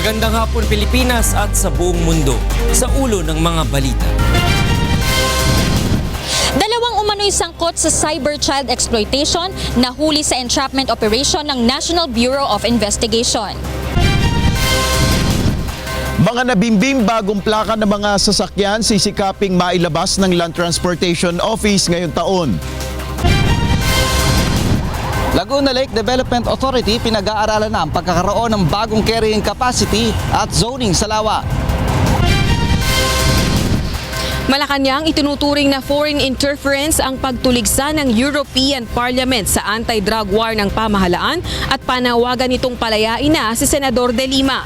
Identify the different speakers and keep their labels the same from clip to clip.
Speaker 1: Magandang hapon Pilipinas at sa buong mundo. Sa ulo ng mga balita.
Speaker 2: Dalawang umano'y sangkot sa cyber child exploitation nahuli sa entrapment operation ng National Bureau of Investigation.
Speaker 3: Mga nabimbing bagong plaka ng mga sasakyan sisikaping mailabas ng Land Transportation Office ngayong taon.
Speaker 4: Laguna Lake Development Authority pinag-aaralan na ang pagkakaroon ng bagong carrying capacity at zoning sa lawa.
Speaker 5: Malacanang itinuturing na foreign interference ang pagtuligsa ng European Parliament sa anti-drug war ng pamahalaan at panawagan nitong palayain na si Senador De Lima.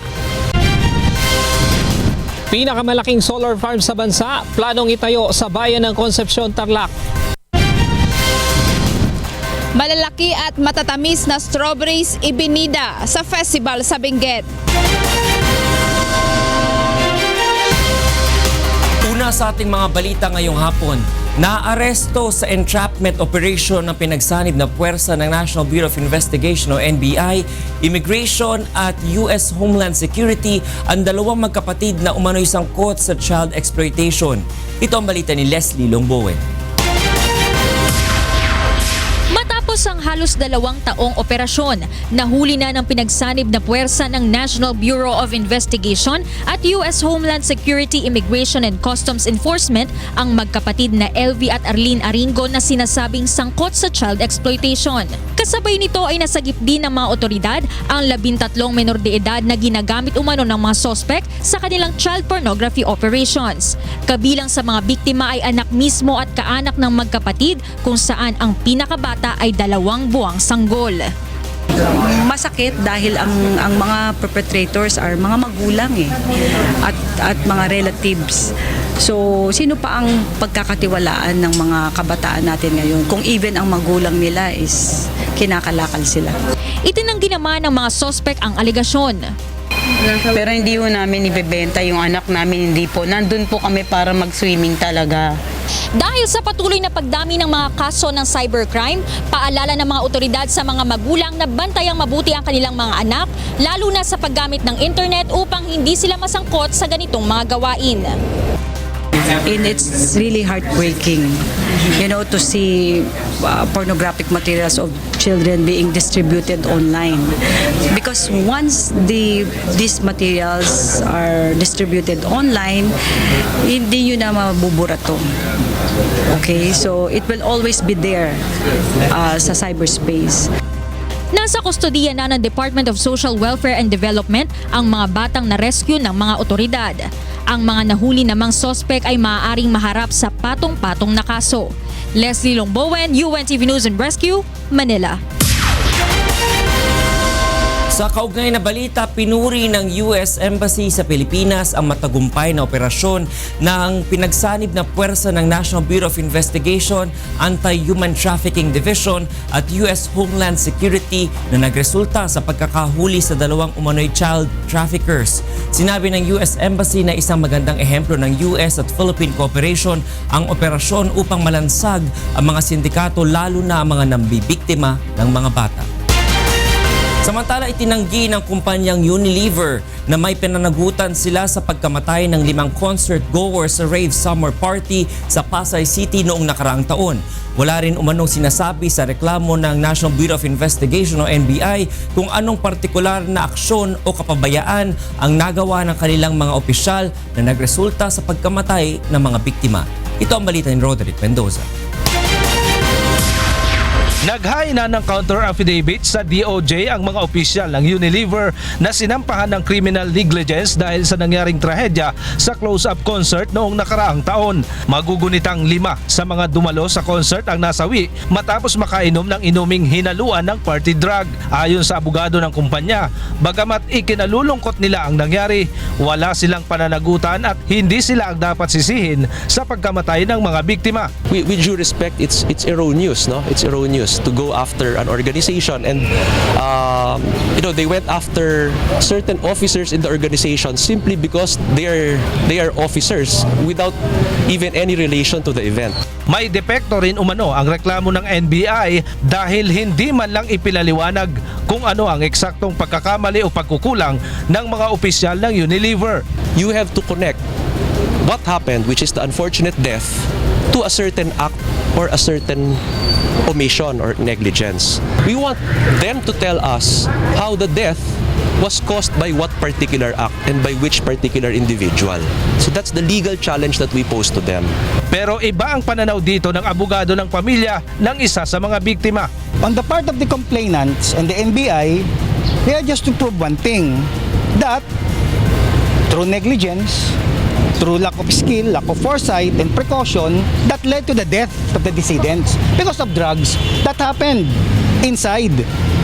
Speaker 6: Pinakamalaking solar farm sa bansa, planong itayo sa bayan ng Concepcion, Tarlac.
Speaker 7: Malalaki at matatamis na strawberries ibinida sa festival sa Benguet.
Speaker 1: Una sa ating mga balita ngayong hapon, naaresto sa entrapment operation ng pinagsanib na puwersa ng National Bureau of Investigation o NBI, Immigration at US Homeland Security ang dalawang magkapatid na umano'y sangkot sa child exploitation. Ito ang balita ni Leslie Longbowen.
Speaker 2: Matapos ang halos 2 taong operasyon, nahuli na ng pinagsanib na puwersa ng National Bureau of Investigation at US Homeland Security Immigration and Customs Enforcement ang magkapatid na LV at Arlene Aringo na sinasabing sangkot sa child exploitation. Kasabay nito ay nasagip din ng mga otoridad ang 13 menor de edad na ginagamit umano ng mga sospek sa kanilang child pornography operations. Kabilang sa mga biktima ay anak mismo at kaanak ng magkapatid kung saan ang pinakabata ay 2 buwang sanggol.
Speaker 8: Masakit dahil ang mga perpetrators are mga magulang at mga relatives. So sino pa ang pagkakatiwalaan ng mga kabataan natin ngayon kung even ang magulang nila is kinakalakal sila.
Speaker 2: Itinanggi naman ng mga sospek ang alegasyon.
Speaker 9: Pero hindi po namin ibebenta yung anak namin, hindi po. Nandun po kami para mag-swimming talaga.
Speaker 2: Dahil sa patuloy na pagdami ng mga kaso ng cybercrime, paalala ng mga otoridad sa mga magulang na bantayang mabuti ang kanilang mga anak, lalo na sa paggamit ng internet upang hindi sila masangkot sa ganitong mga gawain.
Speaker 8: And it's really heartbreaking, to see pornographic materials of children being distributed online. Because once these materials are distributed online, hindi yun na mabubura to. Okay, so it will always be there sa cyberspace.
Speaker 2: Nasa kustodiya na ng Department of Social Welfare and Development ang mga batang na-rescue ng mga otoridad. Ang mga nahuli namang sospek ay maaaring maharap sa patong-patong na kaso. Leslie Longbowen, UNTV News and Rescue, Manila.
Speaker 1: Sa kaugnay na balita, pinuri ng US Embassy sa Pilipinas ang matagumpay na operasyon ng pinagsanib na puwersa ng National Bureau of Investigation, Anti-Human Trafficking Division at US Homeland Security na nagresulta sa pagkakahuli sa 2 umano'y child traffickers. Sinabi ng US Embassy na isang magandang ehemplo ng US at Philippine cooperation ang operasyon upang malansag ang mga sindikato lalo na ang mga nambibiktima ng mga bata. Samantala, itinanggi ng kumpanyang Unilever na may pinanagutan sila sa pagkamatay ng 5 concert goers sa rave summer party sa Pasay City noong nakaraang taon. Wala rin umanong sinasabi sa reklamo ng National Bureau of Investigation o NBI kung anong partikular na aksyon o kapabayaan ang nagawa ng kanilang mga opisyal na nagresulta sa pagkamatay ng mga biktima. Ito ang balita ni Roderick Mendoza.
Speaker 10: Naghain na ng counter affidavit sa DOJ ang mga opisyal ng Unilever na sinampahan ng criminal negligence dahil sa nangyaring trahedya sa close-up concert noong nakaraang taon. Magugunitang 5 sa mga dumalo sa concert ang nasawi matapos makainom ng inuming hinaluan ng party drug. Ayon sa abogado ng kumpanya, bagamat ikinalulungkot nila ang nangyari, wala silang pananagutan at hindi sila ang dapat sisihin sa pagkamatay ng mga biktima.
Speaker 11: With due respect, it's erroneous, no? It's erroneous. dangerous to go after an organization, and they went after certain officers in the organization simply because they are officers without even any relation to the event.
Speaker 10: May depekto rin umano ang reklamo ng NBI dahil hindi man lang ipinaliwanag kung ano ang eksaktong pagkakamali o pagkukulang ng mga opisyal ng Unilever.
Speaker 11: You have to connect what happened, which is the unfortunate death, to a certain act or a certain omission or negligence. We want them to tell us how the death was caused by what particular act and by which particular individual. So that's the legal challenge that we pose to them.
Speaker 10: Pero iba ang pananaw dito ng abogado ng pamilya ng isa sa mga biktima.
Speaker 12: On the part of the complainants and the NBI, they are just to prove one thing, that through negligence, through lack of skill, lack of foresight and precaution, that led to the death of the decedents because of drugs that happened inside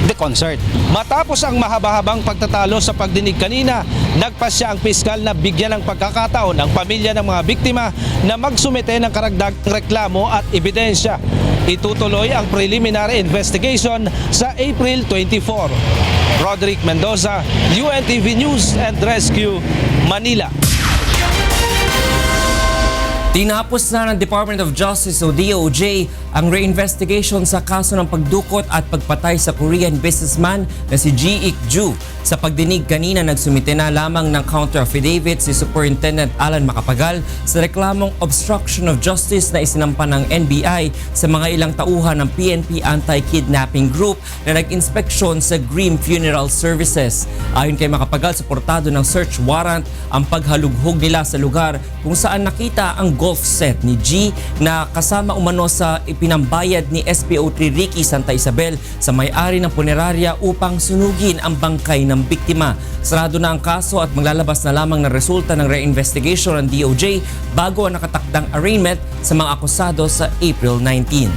Speaker 12: the concert.
Speaker 10: Matapos ang mahaba-habang pagtatalo sa pagdinig kanina, nagpasya ang piskal na bigyan ng pagkakataon ang pamilya ng mga biktima na magsumite ng karagdagang reklamo at ebidensya. Itutuloy ang preliminary investigation sa April 24. Roderick Mendoza, UNTV News and Rescue, Manila.
Speaker 1: Tinapos na ng Department of Justice o DOJ ang reinvestigation sa kaso ng pagdukot at pagpatay sa Korean businessman na si Ji Ik-ju. Sa pagdinig kanina, nagsumite na lamang ng counter affidavit si Superintendent Alan Macapagal sa reklamong obstruction of justice na isinampa ng NBI sa mga ilang tauhan ng PNP Anti-Kidnapping Group na nag-inspeksyon sa Green Funeral Services. Ayon kay Macapagal, suportado ng search warrant ang paghalughog nila sa lugar kung saan nakita ang golf set ni G na kasama umano sa ipinambayad ni SPO3 Ricky Santa Isabel sa may-ari ng punerarya upang sunugin ang bangkay ng biktima. Sarado na ang kaso at maglalabas na lamang ng resulta ng reinvestigation ng DOJ bago ang nakatakdang arraignment sa mga akusado sa April 19.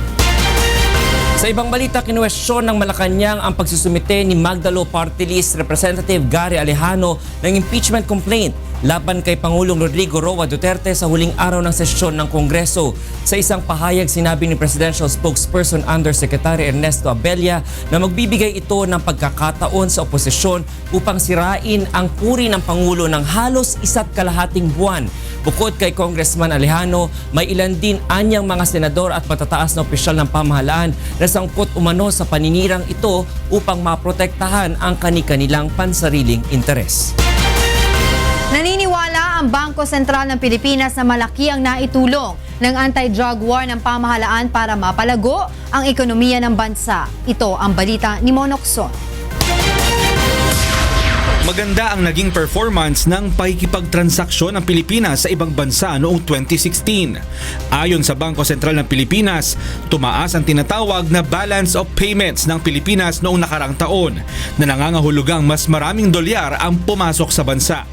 Speaker 1: Sa ibang balita, kinuwestiyon ng Malacanang ang pagsusumite ni Magdalo Party List Representative Gary Alejano ng impeachment complaint laban kay Pangulong Rodrigo Roa Duterte sa huling araw ng sesyon ng Kongreso. Sa isang pahayag, sinabi ni Presidential Spokesperson Undersecretary Ernesto Abella na magbibigay ito ng pagkakataon sa oposisyon upang sirain ang puri ng Pangulo ng halos 1.5 buwan. Bukod kay Congressman Alejano, may ilan din anyang mga senador at matataas na opisyal ng pamahalaan na sangkot umano sa paninirang ito upang maprotektahan ang kani-kanilang pansariling interes.
Speaker 13: Naniniwala ang Bangko Sentral ng Pilipinas na malaki ang naitulong ng anti-drug war ng pamahalaan para mapalago ang ekonomiya ng bansa. Ito ang balita ni Monokson.
Speaker 14: Maganda ang naging performance ng pakikipagtransaksyon ng Pilipinas sa ibang bansa noong 2016. Ayon sa Bangko Sentral ng Pilipinas, tumaas ang tinatawag na balance of payments ng Pilipinas noong nakarang taon na nangangahulugang mas maraming dolyar ang pumasok sa bansa.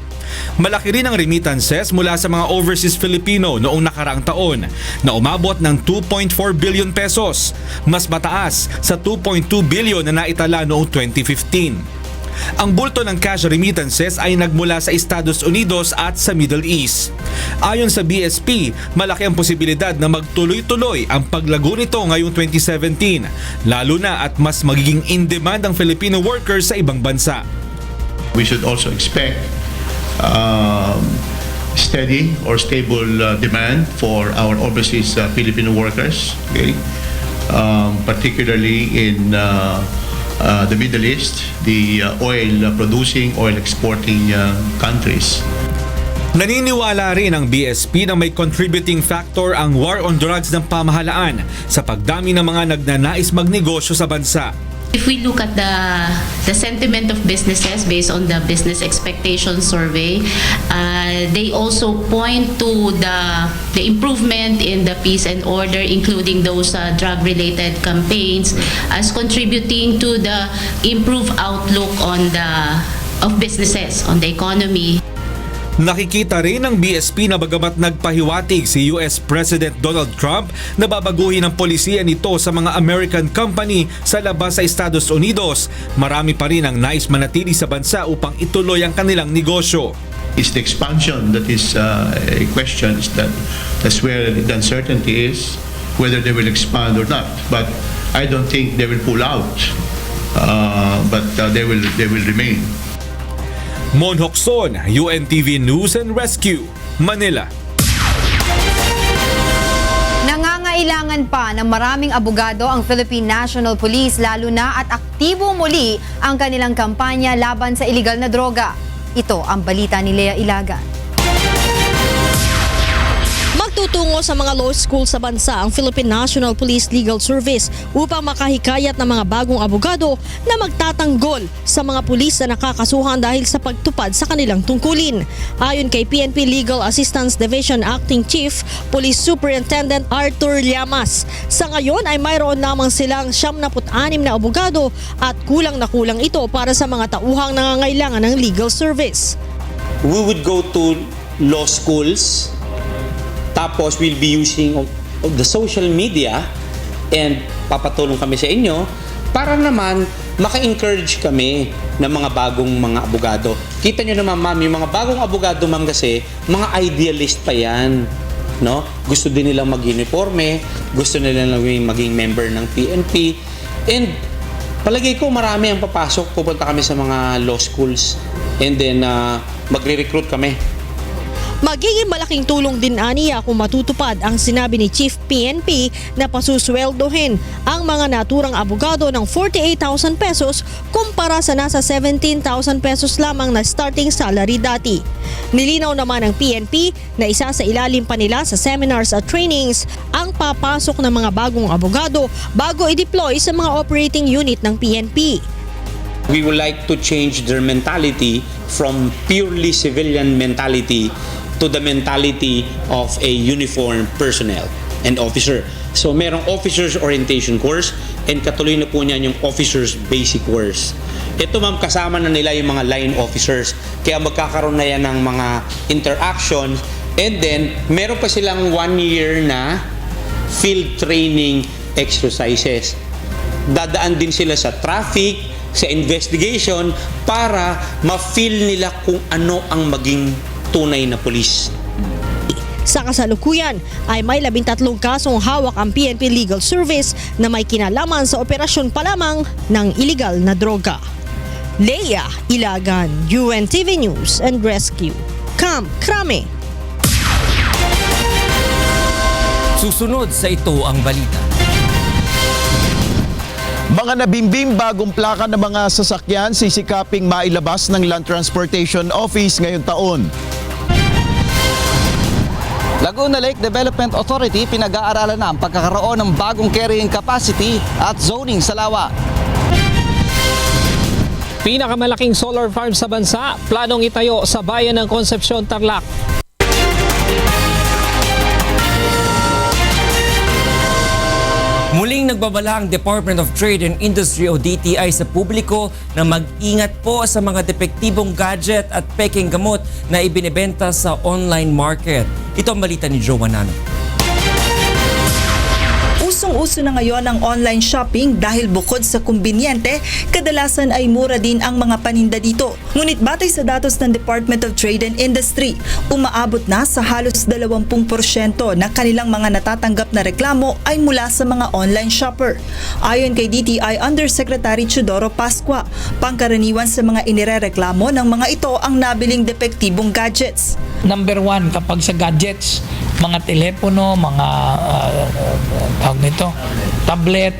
Speaker 14: Malaki rin ang remittances mula sa mga overseas Filipino noong nakaraang taon na umabot ng 2.4 billion pesos, mas mataas sa 2.2 billion na naitala noong 2015. Ang bulto ng cash remittances ay nagmula sa Estados Unidos at sa Middle East. Ayon sa BSP, malaki ang posibilidad na magtuloy-tuloy ang paglago nito ngayong 2017, lalo na at mas magiging in-demand ang Filipino workers sa ibang bansa.
Speaker 15: We should also expect steady or stable demand for our overseas Filipino workers, okay? Particularly in the Middle East, the oil-producing, oil-exporting countries.
Speaker 14: Naniniwala rin ang BSP na may contributing factor ang war on drugs ng pamahalaan sa pagdami ng mga nagnanais magnegosyo sa bansa.
Speaker 16: If we look at the sentiment of businesses based on the business expectation survey, they also point to the improvement in the peace and order, including those drug-related campaigns, as contributing to the improved outlook of businesses on the economy.
Speaker 14: Nakikita rin ng BSP na bagamat nagpahiwatig si US President Donald Trump na babaguhin ang polisiya nito sa mga American company sa labas sa Estados Unidos, marami pa rin ang nais manatili sa bansa upang ituloy ang kanilang negosyo.
Speaker 15: It's the expansion that is a question. That's where the uncertainty is, whether they will expand or not. But I don't think they will pull out, but they will remain.
Speaker 14: Mon Hocson, UNTV News and Rescue, Manila.
Speaker 13: Nangangailangan pa ng maraming abogado ang Philippine National Police lalo na at aktibo muli ang kanilang kampanya laban sa iligal na droga. Ito ang balita ni Lea Ilagan.
Speaker 17: Magtutungo sa mga law school sa bansa ang Philippine National Police Legal Service upang makahikayat ng mga bagong abogado na magtatanggol sa mga pulis na nakakasuhan dahil sa pagtupad sa kanilang tungkulin. Ayon kay PNP Legal Assistance Division Acting Chief Police Superintendent Arthur Llamas, sa ngayon ay mayroon lamang silang 76 na abogado at kulang na kulang ito para sa mga tauhang nangangailangan ng legal service.
Speaker 18: We would go to law schools. Tapos we'll be using the social media and papatulong kami sa inyo para naman maka-encourage kami ng mga bagong mga abogado. Kita nyo naman ma'am, yung mga bagong abogado ma'am kasi, mga idealist pa yan. No? Gusto din nilang mag-uniforme, gusto nilang maging member ng PNP. And palagay ko marami ang papasok, pupunta kami sa mga law schools and then magre-recruit kami.
Speaker 17: Magiging malaking tulong din aniya kung matutupad ang sinabi ni Chief PNP na pasusweldohin ang mga naturang abogado ng 48,000 pesos kumpara sa nasa 17,000 pesos lamang na starting salary dati. Nilinaw naman ng PNP na isa sa ilalim pa nila sa seminars at trainings ang papasok ng mga bagong abogado bago i-deploy sa mga operating unit ng PNP.
Speaker 18: We would like to change their mentality from purely civilian mentality to the mentality of a uniformed personnel and officer. So merong officers orientation course and katuloy na po niyan yung officers basic course. Ito ma'am, kasama na nila yung mga line officers, kaya magkakaroon na yan ng mga interactions and then meron pa silang 1 year na field training exercises. Dadaan din sila sa traffic, sa investigation para ma-feel nila kung ano ang maging tunay na pulis.
Speaker 17: Sa kasalukuyan ay may 13 kasong hawak ang PNP Legal Service na may kinalaman sa operasyon pa lamang ng iligal na droga. Lea Ilagan, UNTV News and Rescue. Camp Crame.
Speaker 1: Susunod sa ito ang balita.
Speaker 3: Mga nabimbing bagong plaka ng mga sasakyan sisikaping mailabas ng Land Transportation Office ngayong taon.
Speaker 4: Laguna Lake Development Authority pinag-aaralan na ang pagkakaroon ng bagong carrying capacity at zoning sa lawa.
Speaker 6: Pinakamalaking solar farm sa bansa, planong itayo sa bayan ng Concepcion, Tarlac.
Speaker 1: Muling nagbabala ang Department of Trade and Industry o DTI sa publiko na mag-ingat po sa mga depektibong gadget at peking gamot na ibinebenta sa online market. Ito ang balita ni Joe Manano.
Speaker 19: Usong-uso na ngayon ang online shopping dahil bukod sa kumbinyente, kadalasan ay mura din ang mga paninda dito. Ngunit batay sa datos ng Department of Trade and Industry, umaabot na sa halos 20% na kanilang mga natatanggap na reklamo ay mula sa mga online shopper. Ayon kay DTI Undersecretary Chudoro Pascua, pangkaraniwan sa mga inirereklamo ng mga ito ang nabiling depektibong gadgets.
Speaker 20: Number 1, kapag sa gadgets, mga telepono, mga tablet,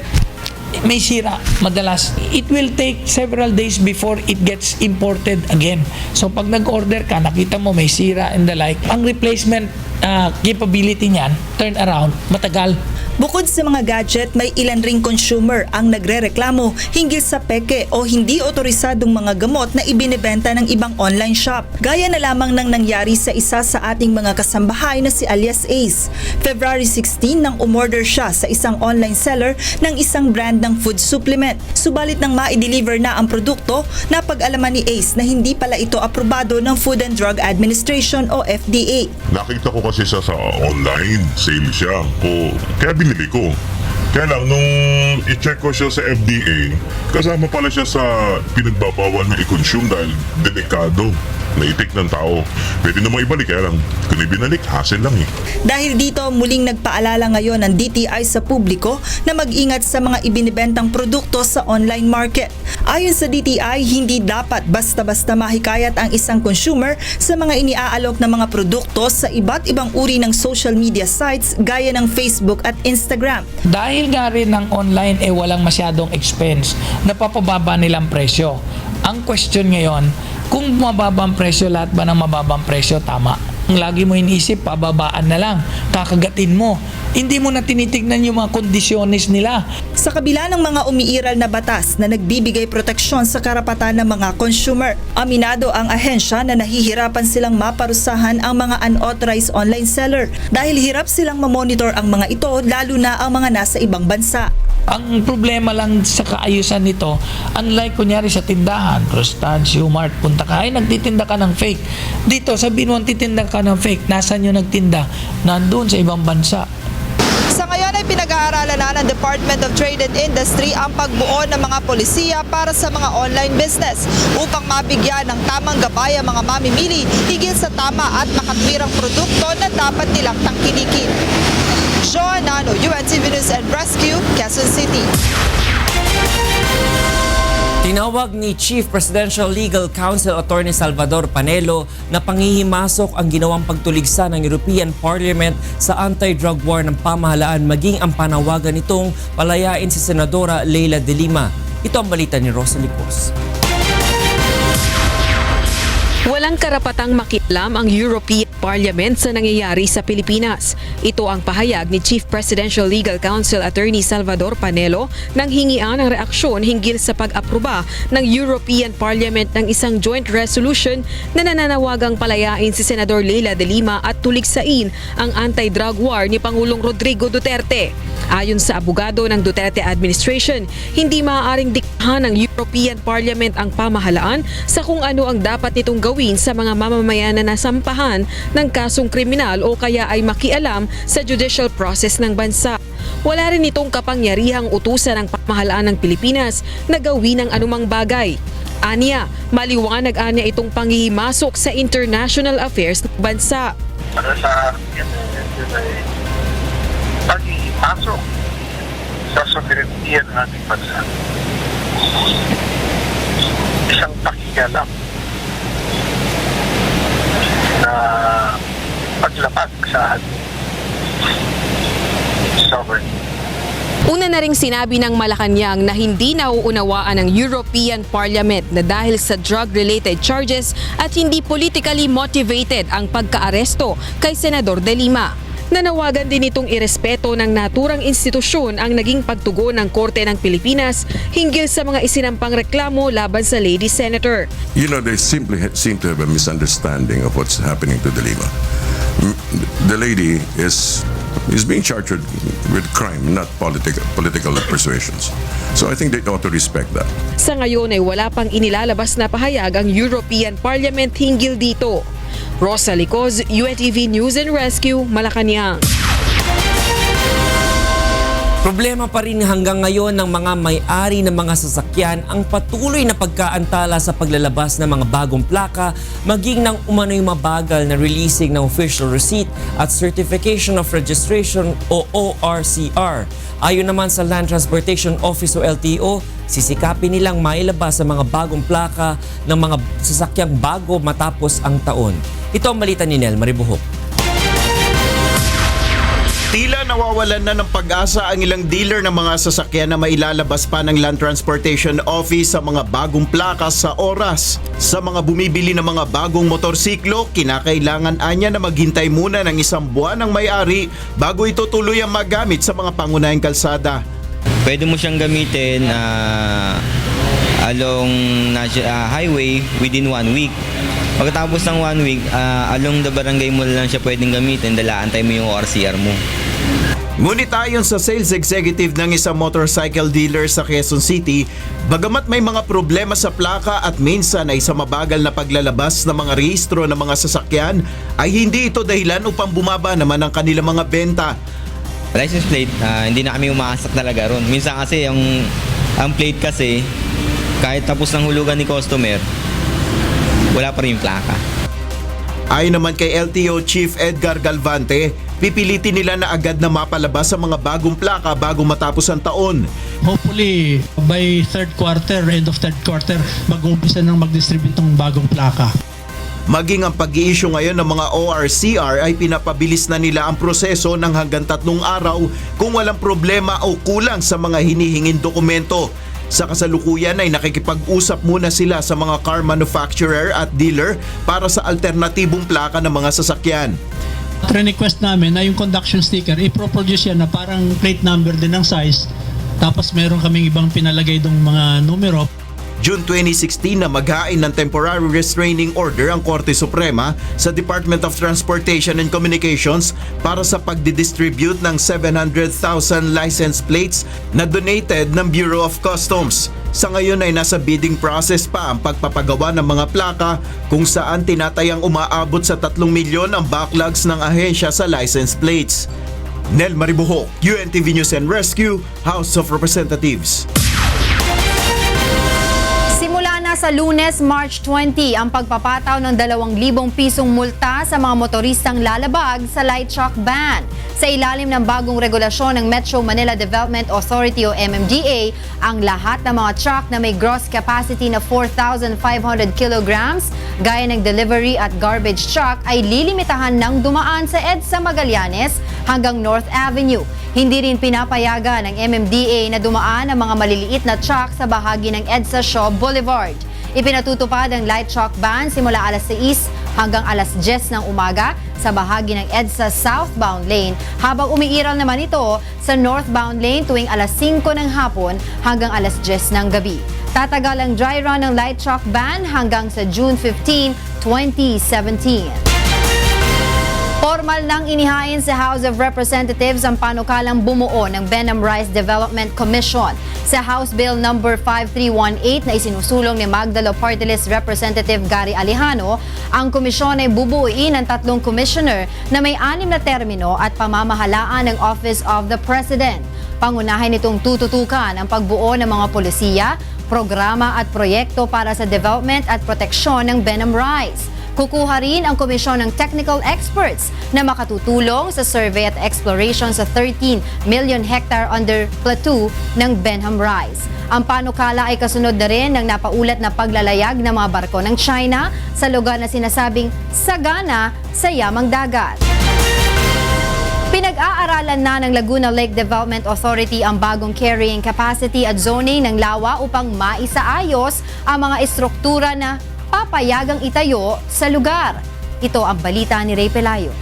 Speaker 20: may sira madalas. It will take several days before it gets imported again. So pag nag-order ka, nakita mo may sira and the like, ang replacement capability niyan, turn around, matagal.
Speaker 19: Bukod sa mga gadget, may ilan ring consumer ang nagrereklamo hinggil sa peke o hindi otorisadong mga gamot na ibinebenta ng ibang online shop. Gaya na lamang ng nangyari sa isa sa ating mga kasambahay na si alias Ace. February 16 nang umorder siya sa isang online seller ng isang brand ng food supplement. Subalit nang ma-deliver na ang produkto, napag-alaman ni Ace na hindi pala ito aprobado ng Food and Drug Administration o FDA.
Speaker 21: Nakita ko kasi siya sa online, sale siya. Kaya binili ko. Kaya lang, nung i-check ko siya sa FDA, kasama pala siya sa pinagbabawal na i-consume dahil delikado. naitik ng tao. Pwede namang ibalik, kaya lang, kung ibinalik, hassle lang eh.
Speaker 19: Dahil dito, muling nagpaalala ngayon ng DTI sa publiko na mag-ingat sa mga ibinibentang produkto sa online market. Ayon sa DTI, hindi dapat basta-basta mahikayat ang isang consumer sa mga iniaalok na mga produkto sa iba't ibang uri ng social media sites gaya ng Facebook at Instagram.
Speaker 20: Dahil nga rin ng online walang masyadong expense, napapababa nilang presyo. Ang question ngayon, kung mababa ang presyo, lahat ba ng mababang presyo tama? Ang lagi mo iniisip, pababaan na lang, kakagatin mo. Hindi mo na tinitignan yung mga kondisyones nila.
Speaker 19: Sa kabila ng mga umiiral na batas na nagbibigay proteksyon sa karapatan ng mga consumer, aminado ang ahensya na nahihirapan silang maparusahan ang mga unauthorized online seller dahil hirap silang mamonitor ang mga ito, lalo na ang mga nasa ibang bansa.
Speaker 20: Ang problema lang sa kaayusan nito, unlike kunyari sa tindahan, Crostan, Mart, punta ka, ay nagtitinda ka ng fake. Dito, sabihin mo titinda ka ng fake, nasan yung nagtinda? Nandun sa ibang bansa.
Speaker 5: Sa ngayon ay pinag-aaralan na ng Department of Trade and Industry ang pagbuo ng mga polisiya para sa mga online business upang mabigyan ng tamang gabay ang mga mamimili higit sa tama at makatwirang produkto na dapat nilang tangkilikin. Joan Nano, UNTV News and Rescue, Quezon City.
Speaker 1: Tinawag ni Chief Presidential Legal Counsel Attorney Salvador Panelo na panghihimasok ang ginawang pagtuligsa ng European Parliament sa anti-drug war ng pamahalaan, maging ang panawagan nitong palayain si Senadora Leila de Lima. Ito ang balita ni Rosalie Cruz.
Speaker 22: Walang karapatang makialam ang European Parliament sa nangyayari sa Pilipinas. Ito ang pahayag ni Chief Presidential Legal Counsel Attorney Salvador Panelo nang hingian ng reaksyon hinggil sa pag-aproba ng European Parliament ng isang joint resolution na nananawagang palayain si Senador Leila de Lima at tuligsain ang anti-drug war ni Pangulong Rodrigo Duterte. Ayon sa abogado ng Duterte administration, hindi maaaring diktahan ng European Parliament ang pamahalaan sa kung ano ang dapat nitong gawin sa mga mamamayan na nasampahan ng kasong kriminal o kaya ay makialam sa judicial process ng bansa. Wala rin itong kapangyarihang utusan ng pamahalaan ng Pilipinas na gawin ang anumang bagay. Aniya, maliwanag anya itong panghihimasok sa international affairs ng bansa.
Speaker 23: Para sa paghihimasok sa sovereignty ng ating bansa. Isang pakikialam na paglapag sa ating sovereignty.
Speaker 22: Una na ring sinabi ng Malacanang na hindi nauunawaan ng European Parliament na dahil sa drug-related charges at hindi politically motivated ang pagkaaresto kay Senador de Lima. Nanawagan din itong irespeto ng naturang institusyon ang naging pagtugon ng Korte ng Pilipinas hinggil sa mga isinampang reklamo laban sa Lady Senator.
Speaker 24: You know, they simply seem to have a misunderstanding of what's happening to De Lima. The lady is being charged with crime, not political persuasions. So I think they ought to respect that.
Speaker 22: Sa ngayon ay wala pang inilalabas na pahayag ang European Parliament hinggil dito. Rosalie Cruz, UNTV News and Rescue, Malacanang.
Speaker 1: Problema pa rin hanggang ngayon ng mga may-ari ng mga sasakyan ang patuloy na pagkaantala sa paglalabas ng mga bagong plaka, maging ng umano'y mabagal na releasing ng official receipt at certification of registration o ORCR. Ayon naman sa Land Transportation Office o LTO, sisikapin nilang mailabas ang mga bagong plaka ng mga sasakyang bago matapos ang taon. Ito ang balita ni Nel Maribuhok.
Speaker 3: Tila nawawalan na ng pag-asa ang ilang dealer ng mga sasakyan na mailalabas pa ng Land Transportation Office sa mga bagong plaka sa oras. Sa mga bumibili ng mga bagong motorsiklo, kinakailangan anya na maghintay muna ng 1 buwan ng may-ari bago ito tuluyang magamit sa mga pangunahing kalsada.
Speaker 25: Pwede mo siyang gamitin along highway within 1 week. Pagkatapos ng 1 week, along the barangay mo lang siya pwedeng gamitin dahil antay mo yung ORCR mo.
Speaker 3: Ngunit ayon sa sales executive ng isang motorcycle dealer sa Quezon City, bagamat may mga problema sa plaka at minsan ay sa mabagal na paglalabas ng mga rehistro ng mga sasakyan, ay hindi ito dahilan upang bumaba naman ang kanilang mga benta.
Speaker 25: License plate, hindi na kami umaasak talaga ron. Minsan kasi ang plate kasi, kahit tapos ng hulugan ni customer, wala pa rin yung plaka.
Speaker 3: Ayon naman kay LTO Chief Edgar Galvante, pipilitin nila na agad na mapalabas ang mga bagong plaka bago matapos ang taon.
Speaker 2: Hopefully, by end of third quarter, mag-uumpisa nang mag-distribute ng bagong plaka.
Speaker 3: Maging ang pag-i-issue ngayon ng mga ORCR ay pinapabilis na nila ang proseso ng hanggang 3 araw kung walang problema o kulang sa mga hinihinging dokumento. Sa kasalukuyan ay nakikipag-usap muna sila sa mga car manufacturer at dealer para sa alternatibong plaka ng mga sasakyan.
Speaker 2: Request namin na yung conduction sticker, i-produce yan na parang plate number din ng size. Tapos meron kaming ibang pinalagay dong mga numero.
Speaker 3: June 2016 na maghain ng temporary restraining order ang Korte Suprema sa Department of Transportation and Communications para sa pagdidistribute ng 700,000 license plates na donated ng Bureau of Customs. Sa ngayon ay nasa bidding process pa ang pagpapagawa ng mga plaka kung saan tinatayang umaabot sa 3 milyon ang backlogs ng ahensya sa license plates. Nel Maribuhok, UNTV News and Rescue, House of Representatives.
Speaker 13: Simula na sa Lunes, March 20, ang pagpapataw ng 2,000 pisong multa sa mga motoristang lalabag sa light truck ban. Sa ilalim ng bagong regulasyon ng Metro Manila Development Authority o MMDA, ang lahat ng mga truck na may gross capacity na 4,500 kilograms, gaya ng delivery at garbage truck, ay lilimitahan ng dumaan sa EDSA Magallanes hanggang North Avenue. Hindi rin pinapayagan ng MMDA na dumaan ang mga maliliit na truck sa bahagi ng EDSA Shaw Boulevard. Ipinatutupad ang light truck ban simula alas 6 hanggang alas 10 ng umaga sa bahagi ng EDSA southbound lane, habang umiiral naman ito sa northbound lane tuwing alas 5 ng hapon hanggang alas 10 ng gabi. Tatagal ang dry run ng light truck ban hanggang sa June 15, 2017. Formal nang inihain sa House of Representatives ang panukalang bumuo ng Benham Rice Development Commission. Sa House Bill No. 5318 na isinusulong ni Magdalo Party List Representative Gary Alejano, ang komisyon ay bubuuin ng 3 commissioner na may 6 na termino at pamamahalaan ng Office of the President. Pangunahin itong tututukan ang pagbuo ng mga polisiya, programa at proyekto para sa development at proteksyon ng Benham Rice. Kukuha rin ang komisyon ng technical experts na makatutulong sa survey at exploration sa 13 million hectare under plateau ng Benham Rice. Ang panukala ay kasunod na rin ng napaulat na paglalayag ng mga barko ng China sa lugar na sinasabing sagana sa yamang dagat. Pinag-aaralan na ng Laguna Lake Development Authority ang bagong carrying capacity at zoning ng lawa upang maisaayos ang mga estruktura na papayagang itayo sa lugar. Ito ang balita ni Ray Pelayo.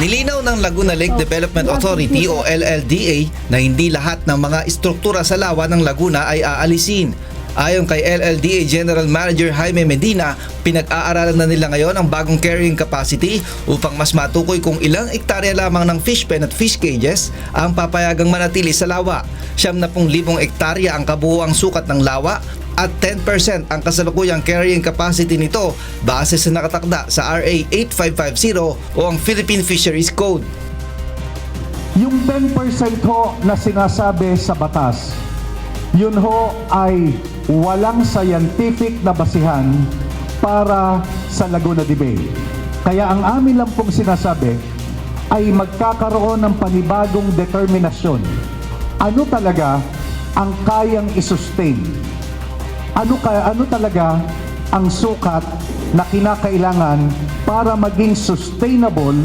Speaker 4: Nilinaw ng Laguna Lake Development Authority o LLDA na hindi lahat ng mga istruktura sa lawa ng Laguna ay aalisin. Ayon kay LLDA General Manager Jaime Medina, pinag-aaralan na nila ngayon ang bagong carrying capacity upang mas matukoy kung ilang ektarya lamang ng fish pen at fish cages ang papayagang manatili sa lawa. 70,000 ektarya ang kabuuang sukat ng lawa at 10% ang kasalukuyang carrying capacity nito base sa nakatakda sa RA 8550 o ang Philippine Fisheries Code.
Speaker 7: Yung 10% ho na sinasabi sa batas, yun ho ay walang scientific na basihan para sa Laguna de Bay. Kaya ang amin lang pong sinasabi ay magkakaroon ng panibagong determinasyon. Ano talaga ang kayang isustain? Ano talaga ang sukat na kinakailangan para maging sustainable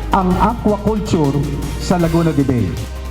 Speaker 7: ang aquaculture sa Laguna de Bay?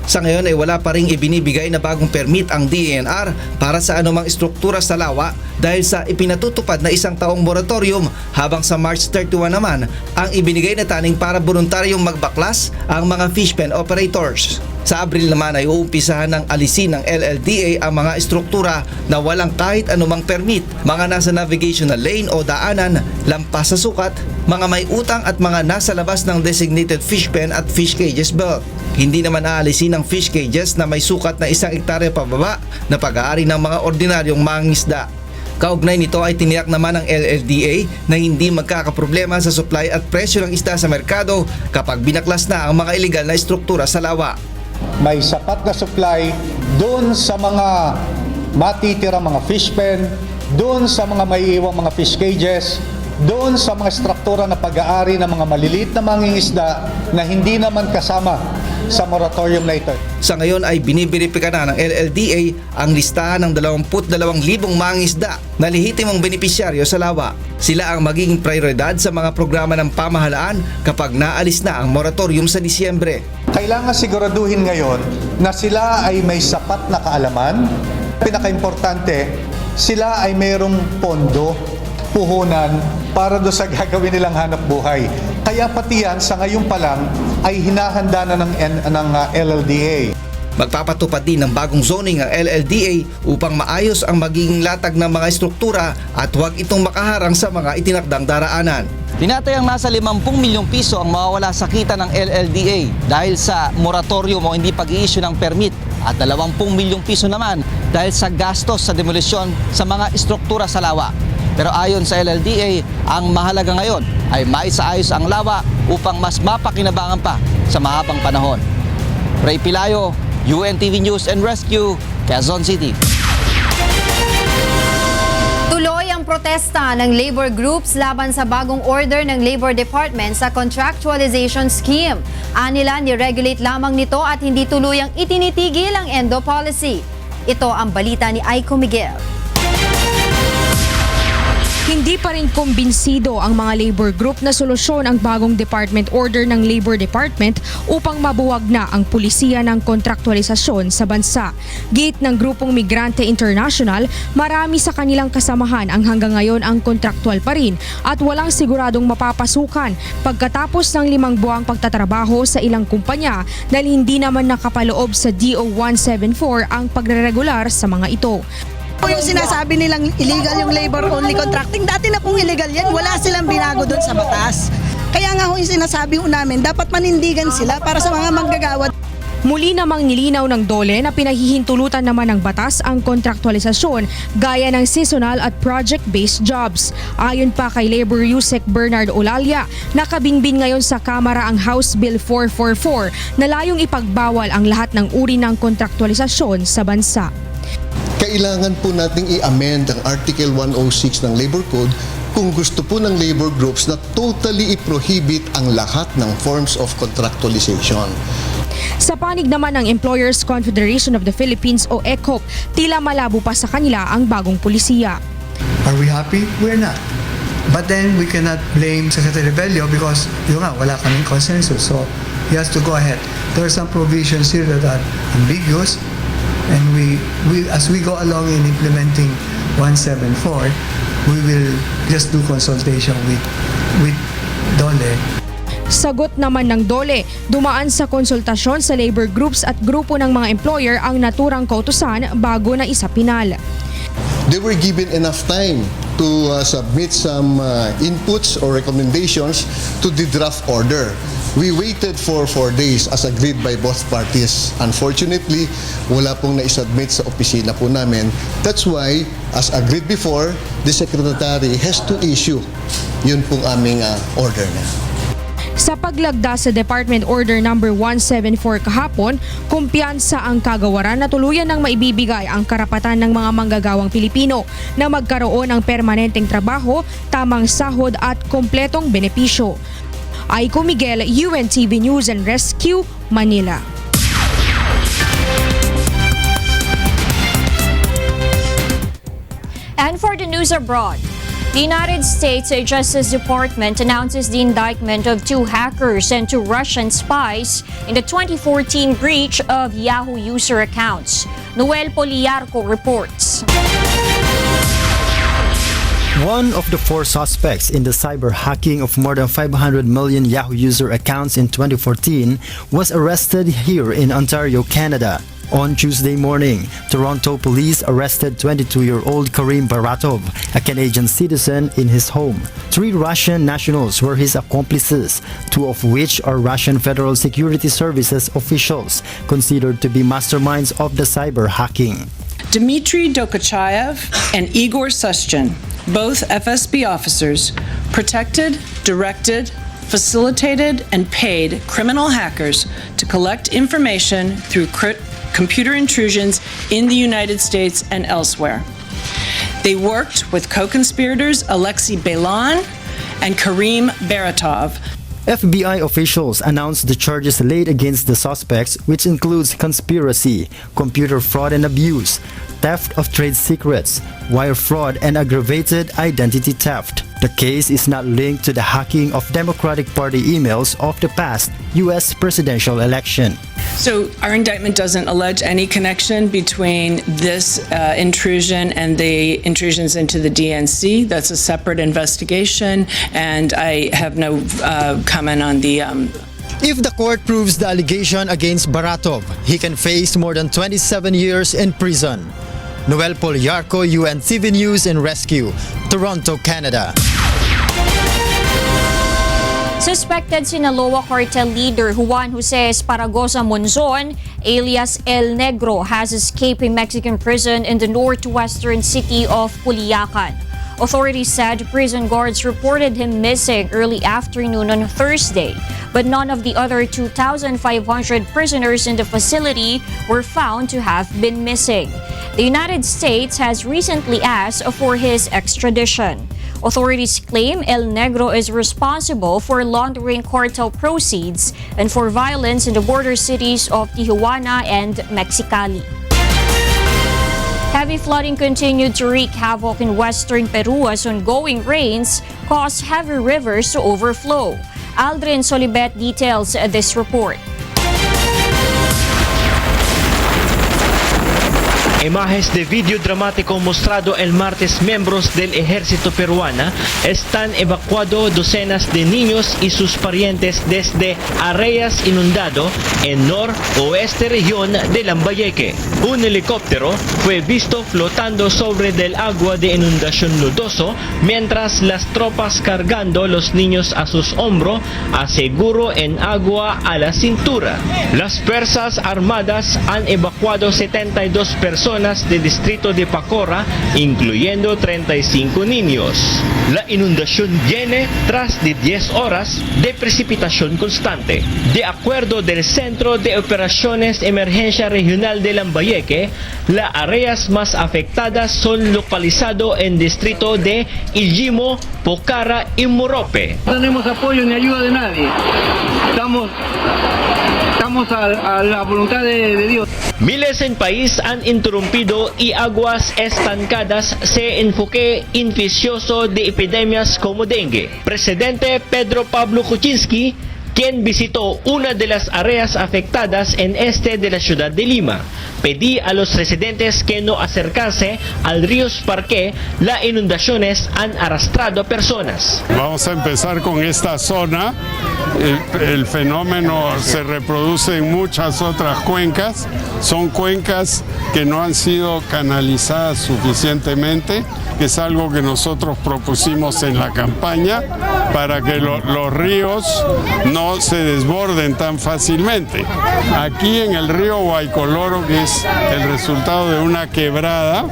Speaker 4: Sa ngayon ay wala pa ring ibinibigay na bagong permit ang DENR para sa anumang istruktura sa lawa dahil sa ipinatutupad na 1 taong moratorium, habang sa March 31 naman ang ibinigay na taning para voluntaryong magbaklas ang mga fish pen operators. Sa Abril naman ay uumpisahan ng alisin ng LLDA ang mga istruktura na walang kahit anumang permit, mga nasa navigational lane o daanan, lampas sa sukat, mga may utang at mga nasa labas ng designated fish pen at fish cages belt. Hindi naman aalisin ang fish cages na may sukat na 1 ektarya pababa na pag-aari ng mga ordinaryong mangingisda. Kaugnay nito ay tiniyak naman ng LLDA na hindi magkakaproblema sa supply at presyo ng isda sa merkado kapag binaklas na ang mga illegal na istruktura sa lawa.
Speaker 7: May sapat na supply doon sa mga matitira mga fish pen, doon sa mga maiiwang mga fish cages, doon sa mga struktura na pag-aari ng mga maliliit na mangingisda na hindi naman kasama sa moratorium na ito.
Speaker 4: Sa ngayon ay binibiripika na ng LLDA ang listahan ng 22,000 mangingisda na lehitimong benepisyaryo sa lawa. Sila ang magiging prioridad sa mga programa ng pamahalaan kapag naalis na ang moratorium sa Disyembre.
Speaker 7: Kailangan siguraduhin ngayon na sila ay may sapat na kaalaman. Pinaka-importante, sila ay mayroong pondo, puhunan para doon sa gagawin nilang hanap buhay. Kaya pati yan sa ngayon pa lang ay hinahanda na ng LLDA.
Speaker 4: Magpapatupad din ng bagong zoning ang LLDA upang maayos ang magiging latag ng mga estruktura at huwag itong makaharang sa mga itinakdang daraanan. Tinatayang nasa 50 milyong piso ang mawawala sa kita ng LLDA dahil sa moratorium o hindi pag-i-issue ng permit at 20 milyong piso naman dahil sa gastos sa demolisyon sa mga estruktura sa lawa. Pero ayon sa LLDA, ang mahalaga ngayon ay maisaayos ang lawa upang mas mapakinabangan pa sa mahabang panahon. Ray Pilayo, UNTV News and Rescue, Quezon City.
Speaker 13: Tuloy ang protesta ng labor groups laban sa bagong order ng Labor Department sa contractualization scheme. Anila, ni-regulate lamang nito at hindi tuluyang itinitigil ang endo policy. Ito ang balita ni Aiko Miguel.
Speaker 22: Hindi pa rin kumbinsido ang mga labor group na solusyon ang bagong department order ng Labor Department upang mabuwag na ang pulisiya ng kontraktualisasyon sa bansa. Gate ng Grupong Migrante International, marami sa kanilang kasamahan ang hanggang ngayon ang kontraktual pa rin at walang siguradong mapapasukan pagkatapos ng 5 buwang pagtatrabaho sa ilang kumpanya dahil hindi naman nakapaloob sa DO 174 ang pagreregular sa mga ito.
Speaker 8: Yung sinasabi nilang illegal yung labor-only contracting, dati na kung illegal yan, wala silang binago doon sa batas. Kaya nga yung sinasabi namin, dapat manindigan sila para sa mga manggagawa.
Speaker 22: Muli namang nilinaw ng DOLE na pinahihintulutan naman ng batas ang kontraktualisasyon gaya ng seasonal at project-based jobs. Ayon pa kay Labor Yusek Bernard Olalia, nakabinbin ngayon sa Kamara ang House Bill 444 na layong ipagbawal ang lahat ng uri ng kontraktualisasyon sa bansa.
Speaker 9: Kailangan po nating i-amend ang Article 106 ng Labor Code kung gusto po ng labor groups na totally i-prohibit ang lahat ng forms of contractualization.
Speaker 22: Sa panig naman ng Employers Confederation of the Philippines o ECOP, tila malabo pa sa kanila ang bagong pulisiya.
Speaker 10: Are we happy? We're not. But then we cannot blame Secretary Rebello because wala kaming consensus. So he has to go ahead. There are some provisions here that are ambiguous. And we as we go along in implementing 174, we will just do consultation with DOLE.
Speaker 22: Sagot naman ng DOLE, dumaan sa konsultasyon sa labor groups at grupo ng mga employer ang naturang kautusan bago na isapinal.
Speaker 9: They were given enough time to submit some inputs or recommendations to the draft order. We waited for 4 days as agreed by both parties. Unfortunately, wala pong na-submit sa opisina po namin. That's why, as agreed before, the Secretary has to issue yun pong aming order na.
Speaker 22: Sa paglagda sa Department Order No. 174 kahapon, kumpiyansa ang kagawaran na tuluyan ng maibibigay ang karapatan ng mga manggagawang Pilipino na magkaroon ng permanenteng trabaho, tamang sahod at kompletong benepisyo. Aiko Miguel, UNTV News and Rescue, Manila.
Speaker 11: And for the news abroad, the United States Justice Department announces the indictment of 2 hackers and 2 Russian spies in the 2014 breach of Yahoo user accounts. Noel Poliarco reports.
Speaker 12: One of the 4 suspects in the cyber hacking of more than 500 million Yahoo user accounts in 2014 was arrested here in Ontario, Canada. On Tuesday morning, Toronto police arrested 22-year-old Karim Baratov, a Canadian citizen, in his home. 3 Russian nationals were his accomplices, 2 of which are Russian Federal Security Services officials, considered to be masterminds of the cyber hacking.
Speaker 26: Dmitry Dokachayev and Igor Sushchin, both FSB officers, protected, directed, facilitated, and paid criminal hackers to collect information through computer intrusions in the United States and elsewhere. They worked with co-conspirators Alexei Belan and Karim Baratov.
Speaker 12: FBI officials announced the charges laid against the suspects, which includes conspiracy, computer fraud and abuse, theft of trade secrets, wire fraud, and aggravated identity theft. The case is not linked to the hacking of Democratic Party emails of the past U.S. presidential election.
Speaker 26: So our indictment doesn't allege any connection between this intrusion and the intrusions into the DNC. That's a separate investigation, and I have no comment on the
Speaker 12: If the court proves the allegation against Baratov, he can face more than 27 years in prison. Noel Poliarco, UNTV News and Rescue, Toronto, Canada.
Speaker 11: Suspected Sinaloa cartel leader Juan Jose Esparragosa Monzon, alias El Negro, has escaped a Mexican prison in the northwestern city of Culiacan. Authorities said prison guards reported him missing early afternoon on Thursday, but none of the other 2,500 prisoners in the facility were found to have been missing. The United States has recently asked for his extradition. Authorities claim El Negro is responsible for laundering cartel proceeds and for violence in the border cities of Tijuana and Mexicali. Heavy flooding continued to wreak havoc in western Peru as ongoing rains caused heavy rivers to overflow. Aldrin Solibet details this report.
Speaker 6: Imágenes de video dramático mostrado el martes. Miembros del ejército peruano están evacuando docenas de niños y sus parientes desde áreas inundado en noroeste región de Lambayeque. Un helicóptero fue visto flotando sobre del agua de inundación lodoso mientras las tropas cargando los niños a sus hombros aseguró en agua a la cintura. Las fuerzas armadas han evacuado 72 personas del distrito de Pacora, incluyendo 35 niños. La inundación viene tras de 10 horas de precipitación constante. De acuerdo del Centro de Operaciones Emergencia Regional de Lambayeque, las áreas más afectadas son localizadas en distrito de Iljimo, Pocara y Morope.
Speaker 14: No tenemos apoyo ni ayuda de nadie. Estamos a la voluntad de Dios.
Speaker 6: Miles en país han interrumpido y aguas estancadas se enfoque infeccioso de epidemias como dengue. Presidente Pedro Pablo Kuczynski, quien visitó una de las áreas afectadas en este de la ciudad de Lima, pedí a los residentes que no acercarse al río porque las inundaciones han arrastrado a personas.
Speaker 15: Vamos a empezar con esta zona. El fenómeno se reproduce en muchas otras cuencas. Son cuencas que no han sido canalizadas suficientemente, que es algo que nosotros propusimos en la campaña para que los ríos no se desborden tan fácilmente. Aquí en el río Guaycoloro, que es el resultado de una quebrada,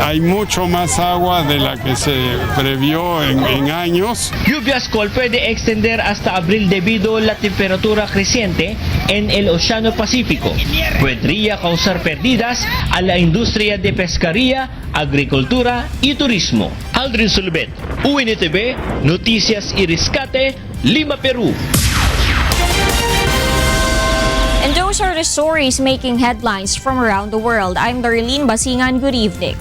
Speaker 15: hay mucho más agua de la que se previó en años.
Speaker 6: Lluvias puede extender hasta abril debido a la temperatura creciente en el Océano Pacífico. Podría causar pérdidas a la industria de pescaría, agricultura y turismo. Aldrin Sulbet, UNTV, Noticias y Rescate, Lima, Perú.
Speaker 11: And those are the stories making headlines from around the world. I'm Darlene Basingan. Good evening.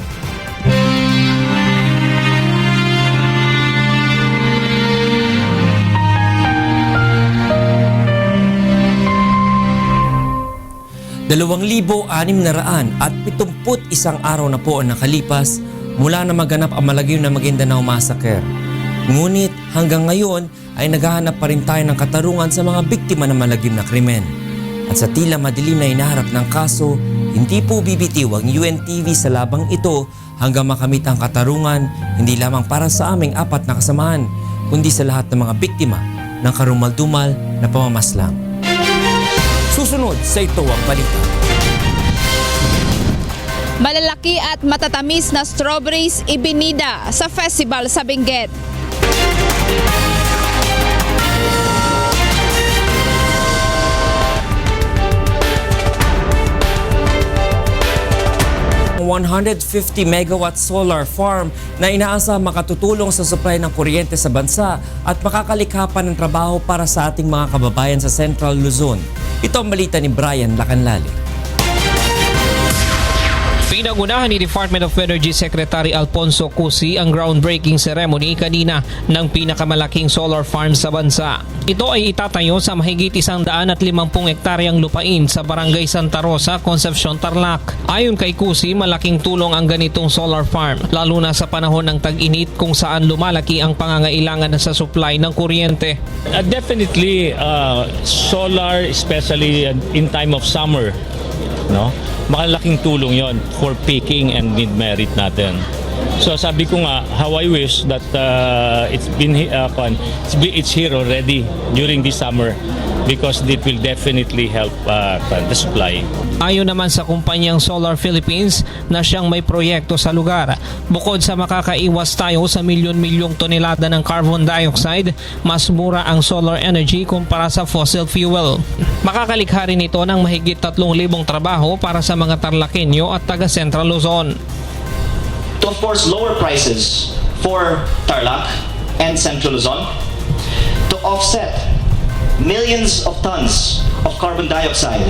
Speaker 1: isang araw na po ang nakalipas mula na maganap ang malagim na Maguindanao Massacre. Ngunit hanggang ngayon ay naghahanap pa rin tayo ng katarungan sa mga biktima ng malagim na krimen. At sa tila madilim na hinaharap ng kaso, hindi po bibitiw ang UNTV sa labang ito hanggang makamit ang katarungan hindi lamang para sa aming 4 na kasamahan, kundi sa lahat ng mga biktima ng karumal-dumal na pamamaslang. Susunod sa Ito Ang Balita.
Speaker 16: Malalaki at matatamis na strawberries ibinida sa festival sa Benguet.
Speaker 1: ng 150 megawatt solar farm na inaasa makatutulong sa supply ng kuryente sa bansa at makakalikha pa ng trabaho para sa ating mga kababayan sa Central Luzon. Ito ang balita ni Brian Lacanlali.
Speaker 5: Pinangunahan ni Department of Energy Secretary Alfonso Cusi ang groundbreaking ceremony kanina ng pinakamalaking solar farm sa bansa. Ito ay itatayo sa mahigit 150 hektaryang lupain sa Barangay Santa Rosa, Concepcion, Tarlac. Ayon kay Cusi, malaking tulong ang ganitong solar farm, lalo na sa panahon ng tag-init kung saan lumalaki ang pangangailangan sa supply ng kuryente.
Speaker 17: Definitely, solar, especially in time of summer, no? Makalaking tulong yon for peaking and mid-merit natin. So sabi ko nga, how I wish that it's here already during this summer because it will definitely help the supply.
Speaker 5: Ayon naman sa kumpanyang Solar Philippines na siyang may proyekto sa lugar, bukod sa makakaiwas tayo sa milyon-milyong tonelada ng carbon dioxide, mas mura ang solar energy kumpara sa fossil fuel. Makakalikha rin ito ng mahigit 3,000 trabaho para sa mga Tarlakenyo at taga Central Luzon.
Speaker 18: To of course lower prices for Tarlac and Central Luzon, to offset millions of tons of carbon dioxide,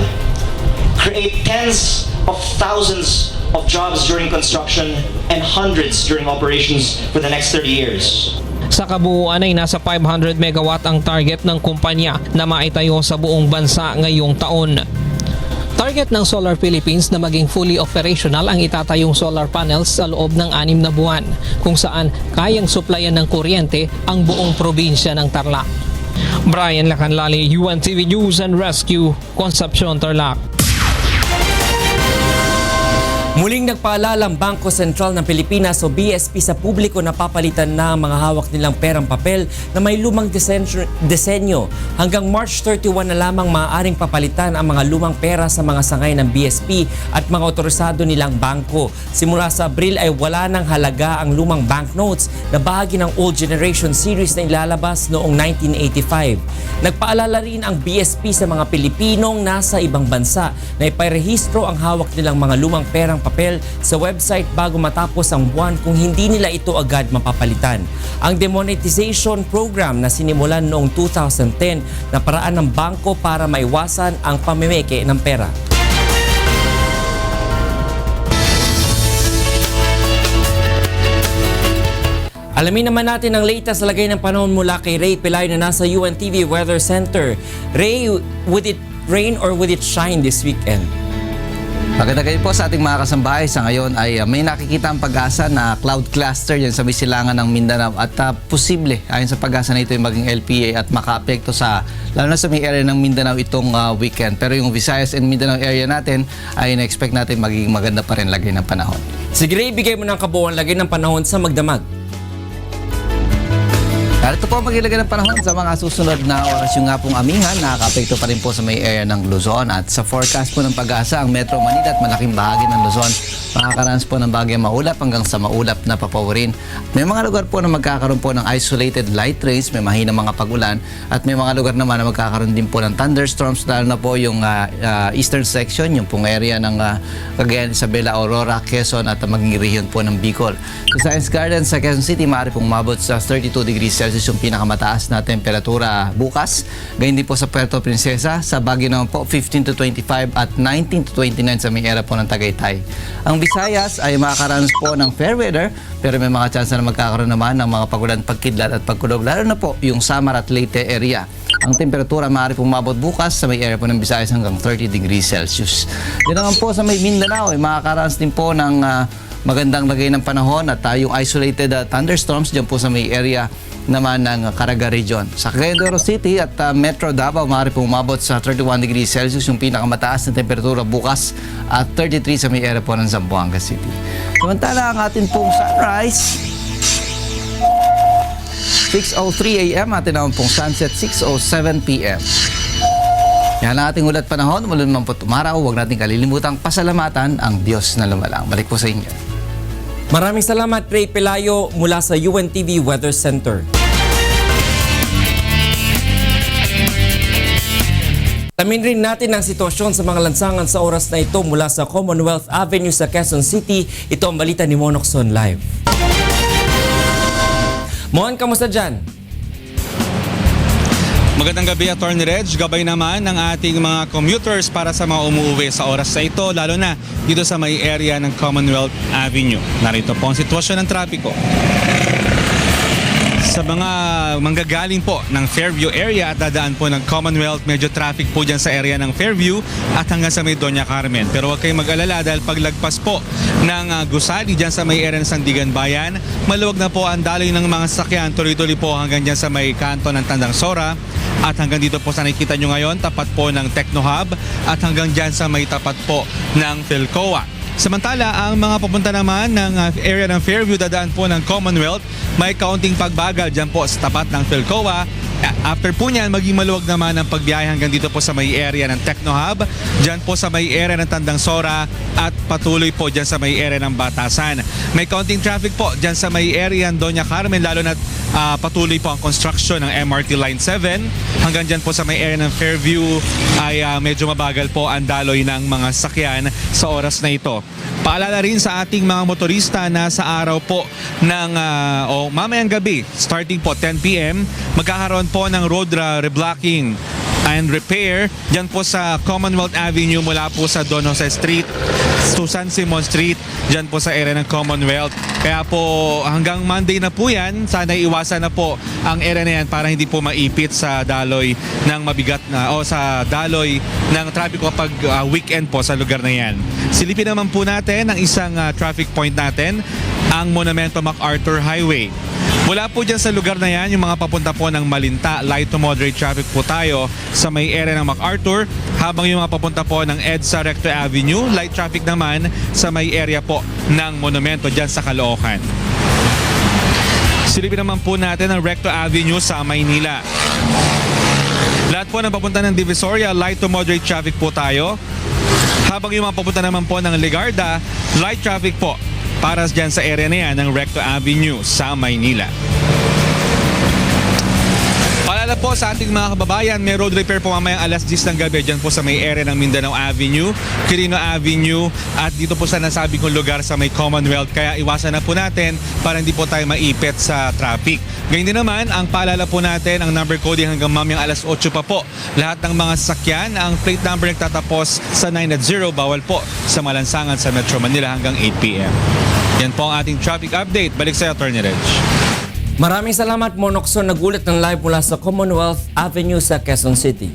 Speaker 18: create tens of thousands of jobs during construction and hundreds during operations for the next 30 years.
Speaker 5: Sa kabuuan ay nasa 500 megawatt ang target ng kumpanya na maitayo sa buong bansa ngayong taon. Target ng Solar Philippines na maging fully operational ang itatayong solar panels sa loob ng 6 na buwan, kung saan kayang supplyan ng kuryente ang buong probinsya ng Tarlac. Brian Lacanlali, UNTV News and Rescue, Concepcion, Tarlac.
Speaker 1: Muling nagpaalala ang Bangko Sentral ng Pilipinas o BSP sa publiko na papalitan na ang mga hawak nilang perang papel na may lumang disenyo. Hanggang March 31 na lamang maaaring papalitan ang mga lumang pera sa mga sangay ng BSP at mga otorisado nilang bangko. Simula sa Abril ay wala nang halaga ang lumang banknotes na bahagi ng old generation series na ilalabas noong 1985. Nagpaalala rin ang BSP sa mga Pilipinong nasa ibang bansa na iparehistro ang hawak nilang mga lumang perang papel sa website bago matapos ang buwan kung hindi nila ito agad mapapalitan. Ang demonetization program na sinimulan noong 2010 na paraan ng bangko para maiwasan ang pamimeke ng pera. Alamin naman natin ang latest sa lagay ng panahon mula kay Ray Pelayo na nasa UNTV Weather Center. Ray, would it rain or would it shine this weekend?
Speaker 4: Maganda kayo po sa ating mga kasambahay. Sa ngayon ay may nakikita ang pag-asa na cloud cluster yan sa may silangan ng Mindanao at posible ayon sa pag-asa na ito ay maging LPA at makaapekto sa lalo na sa may area ng Mindanao itong weekend. Pero yung Visayas and Mindanao area natin ay na-expect natin magiging maganda pa rin lagay ng panahon.
Speaker 1: Sige Ray, bigay mo ng kabuuan lagay ng panahon sa magdamag.
Speaker 4: Ito po magilagay ng panahon sa mga susunod na oras. Yung nga pong amihan, nakaka-apekto pa rin po sa may area ng Luzon. At sa forecast po ng pag-asa, ang Metro Manila at malaking bahagi ng Luzon makakaranas po ng bagyang maulap hanggang sa maulap na papawirin. May mga lugar po na magkakaroon po ng isolated light rains, may mahinang mga pag-ulan, at may mga lugar naman na magkakaroon din po ng thunderstorms, lalo na po yung eastern section, yung pong area ng Cagayan, Isabela, Aurora, Quezon at maging rehiyon po ng Bicol. Sa Science Garden sa Quezon City, maaari pong umabot sa 32 degrees Celsius yung pinakamataas na temperatura bukas. Ganyan din po sa Puerto Princesa, sa Baguio naman po 15 to 25 at 19 to 29 sa may area po ng Tagaytay. Ang Visayas ay makakaranas po ng fair weather pero may mga chance na magkakaroon naman ng mga pagulan, pagkidlat at pagkulog, lalo na po yung Samar at Leyte area. Ang temperatura maaari pong umabot bukas sa may area po ng Visayas hanggang 30 degrees Celsius. Yan naman po sa may Mindanao ay makakaranas din po ng magandang lagay ng panahon at yung isolated thunderstorms dyan po sa may area naman ng Caraga Region. Sa Cagayan de Oro City at Metro Davao, maaari pong umabot sa 31 degrees Celsius yung pinakamataas na temperatura bukas at 33 sa may area po ng Zamboanga City. Samantala ang atin pong sunrise 6:03 a.m. atin naman pong sunset 6:07 p.m. Yan ang ating ulat panahon. Mula naman po tumaraw, huwag natin kalilimutang pasalamatan ang Diyos na lumalang. Balik po sa inyo.
Speaker 1: Maraming salamat Ray Pelayo mula sa UNTV Weather Center. Alamin rin natin ang sitwasyon sa mga lansangan sa oras na ito mula sa Commonwealth Avenue sa Quezon City. Ito ang balita ni Monokson Live. Mon, kamusta dyan?
Speaker 19: Magandang gabi, Atty. Reg. Gabay naman ng ating mga commuters para sa mga umuwi sa oras na ito, lalo na dito sa may area ng Commonwealth Avenue. Narito po ang sitwasyon ng trapiko. Sa mga manggagaling po ng Fairview area at dadaan po ng Commonwealth, medyo traffic po dyan sa area ng Fairview at hanggang sa may Doña Carmen. Pero huwag kayong mag-alala dahil paglagpas po ng Gusali dyan sa may area ng Sandigan Bayan, maluwag na po ang daloy ng mga sasakyan, tuloy-tuloy po hanggang dyan sa may kanto ng Tandang Sora. At hanggang dito po sa nakikita nyo ngayon, tapat po ng Techno Hub at hanggang dyan sa may tapat po ng Philcoa. Samantala, ang mga papunta naman ng area ng Fairview dadaan po ng Commonwealth, may kaunting pagbagal dyan po sa tapat ng Philcoa. After po niyan, maging maluwag naman ang pagbiyahe hanggang dito po sa may area ng Techno Hub, dyan po sa may area ng Tandang Sora at patuloy po dyan sa may area ng Batasan. May kaunting traffic po dyan sa may area ng Doña Carmen, lalo na patuloy po ang construction ng MRT Line 7. Hanggang dyan po sa may area ng Fairview ay medyo mabagal po ang daloy ng mga sasakyan sa oras na ito. Paalala rin sa ating mga motorista na sa araw po ng mamayang gabi, starting po 10 p.m, magkakaroon po ng road reblocking and repair dyan po sa Commonwealth Avenue mula po sa Don Jose Street to San Simon Street, dyan po sa area ng Commonwealth. Kaya po hanggang Monday na po yan, sana iwasan na po ang area na yan para hindi po maipit sa daloy ng mabigat na o sa daloy ng traffic kapag weekend po sa lugar na yan. Silipin naman po natin ang isang traffic point natin, ang Monumento MacArthur Highway. Mula po dyan sa lugar na yan, yung mga papunta po ng Malinta, light to moderate traffic po tayo sa may area ng MacArthur, habang yung mga papunta po ng EDSA Recto Avenue, light traffic naman sa may area po ng Monumento dyan sa Caloocan. Silipin naman po natin ang Recto Avenue sa Maynila. Lahat po ng papunta ng Divisoria, light to moderate traffic po tayo, habang yung mga papunta naman po ng Legarda, light traffic po para dyan sa area na yan ng Recto Avenue sa Maynila. Paalala po sa ating mga kababayan, may road repair po mamayang alas 10 ng gabi dyan po sa may area ng Mindanao Avenue, Quirino Avenue at dito po sa nasabi kong lugar sa may Commonwealth. Kaya iwasan na po natin para hindi po tayo maipit sa traffic. Ganyan din naman, ang paalala po natin, ang number coding hanggang mamayang alas 8 pa po. Lahat ng mga sasakyan, ang plate number nagtatapos sa 9 at 0, bawal po sa malansangan sa Metro Manila hanggang 8 p.m. Yan po ang ating traffic update. Balik sa Atty. Reg.
Speaker 1: Maraming salamat, Monokson. Nagulat ng live mula sa Commonwealth Avenue sa Quezon City.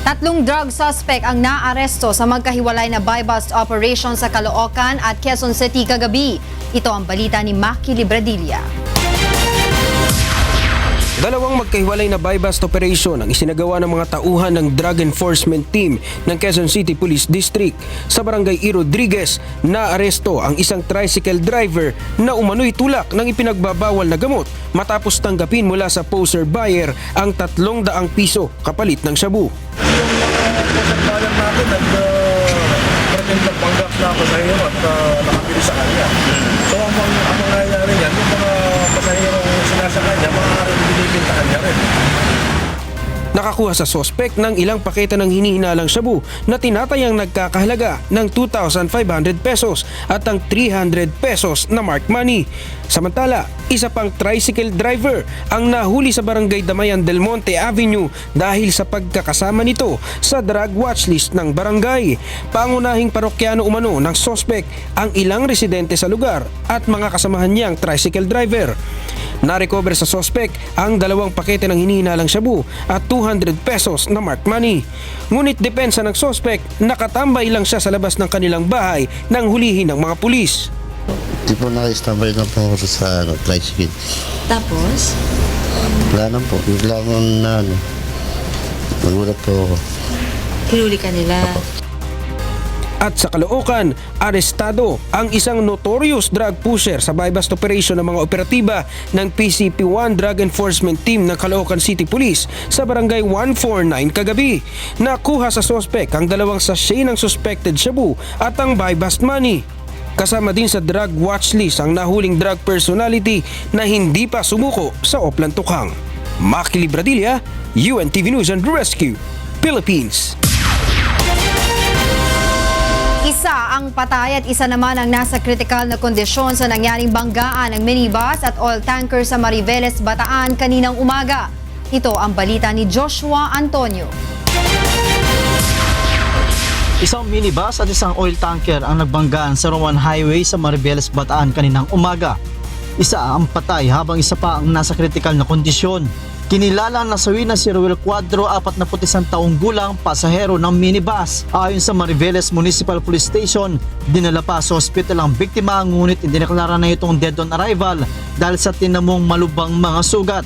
Speaker 13: Tatlong drug suspect ang naaresto sa magkahiwalay na buy-bust operation sa Caloocan at Quezon City kagabi. Ito ang balita ni Maki Libradilla.
Speaker 20: Dalawang magkahiwalay na buy-bust operation ang isinagawa ng mga tauhan ng Drug Enforcement Team ng Quezon City Police District. Sa barangay E. Rodriguez, naaresto ang isang tricycle driver na umano'y tulak ng ipinagbabawal na gamot matapos tanggapin mula sa poser buyer ang 300 piso kapalit ng shabu.
Speaker 21: Yung bayan natin nag-pretend nagpanggap na pasahero at nakabili sa kanya. So ang nangyayari yan, yung mga pasahero sinasakay niya, maaaring binibintahan niya rin.
Speaker 20: Nakakuha sa sospek ng ilang paketa ng hinihinalang shabu na tinatayang nagkakahalaga ng 2,500 pesos at ang 300 pesos na marked money. Samantala, isa pang tricycle driver ang nahuli sa barangay Damayan del Monte Avenue dahil sa pagkakasama nito sa drug watchlist ng barangay. Pangunahing parokyano umano ng sospek ang ilang residente sa lugar at mga kasamahan niyang tricycle driver. Na-recover sa sospek ang 2 pakete ng hinihinalang shabu at 200 pesos na marked money. Ngunit depensa ng sospek, nakatambay lang siya sa labas ng kanilang bahay nang hulihin ng mga pulis.
Speaker 23: Di po nakistambay lang po ako sa tricycle.
Speaker 24: Tapos?
Speaker 23: Wala na po. Bigla ko na nagulat po ako.
Speaker 24: Hinuli ka nila?
Speaker 20: At sa Caloocan, arestado ang isang notorious drug pusher sa buy-bust operation ng mga operatiba ng PCP-1 Drug Enforcement Team ng Caloocan City Police sa barangay 149 kagabi. Nakuha sa sospek ang 2 sachet ng suspected shabu at ang buy-bust money. Kasama din sa drug watch list ang nahuling drug personality na hindi pa sumuko sa Oplan-Tukhang. Maki Libradilla, UNTV News and Rescue, Philippines.
Speaker 13: Isa ang patay at isa naman ang nasa critical na kondisyon sa nangyaring banggaan ng minibus at oil tanker sa Mariveles, Bataan kaninang umaga. Ito ang balita ni Joshua Antonio.
Speaker 2: Isang minibus at isang oil tanker ang nagbanggaan sa Roman Highway sa Mariveles, Bataan kaninang umaga. Isa ang patay habang isa pa ang nasa kritikal na kondisyon. Kinilala ang nasawi na si Ruel Cuadro, 41 taong gulang, pasahero ng minibus. Ayon sa Mariveles Municipal Police Station, dinala pa sa ospital ang biktima, ngunit indineklara na itong dead on arrival dahil sa tinamong malubang mga sugat.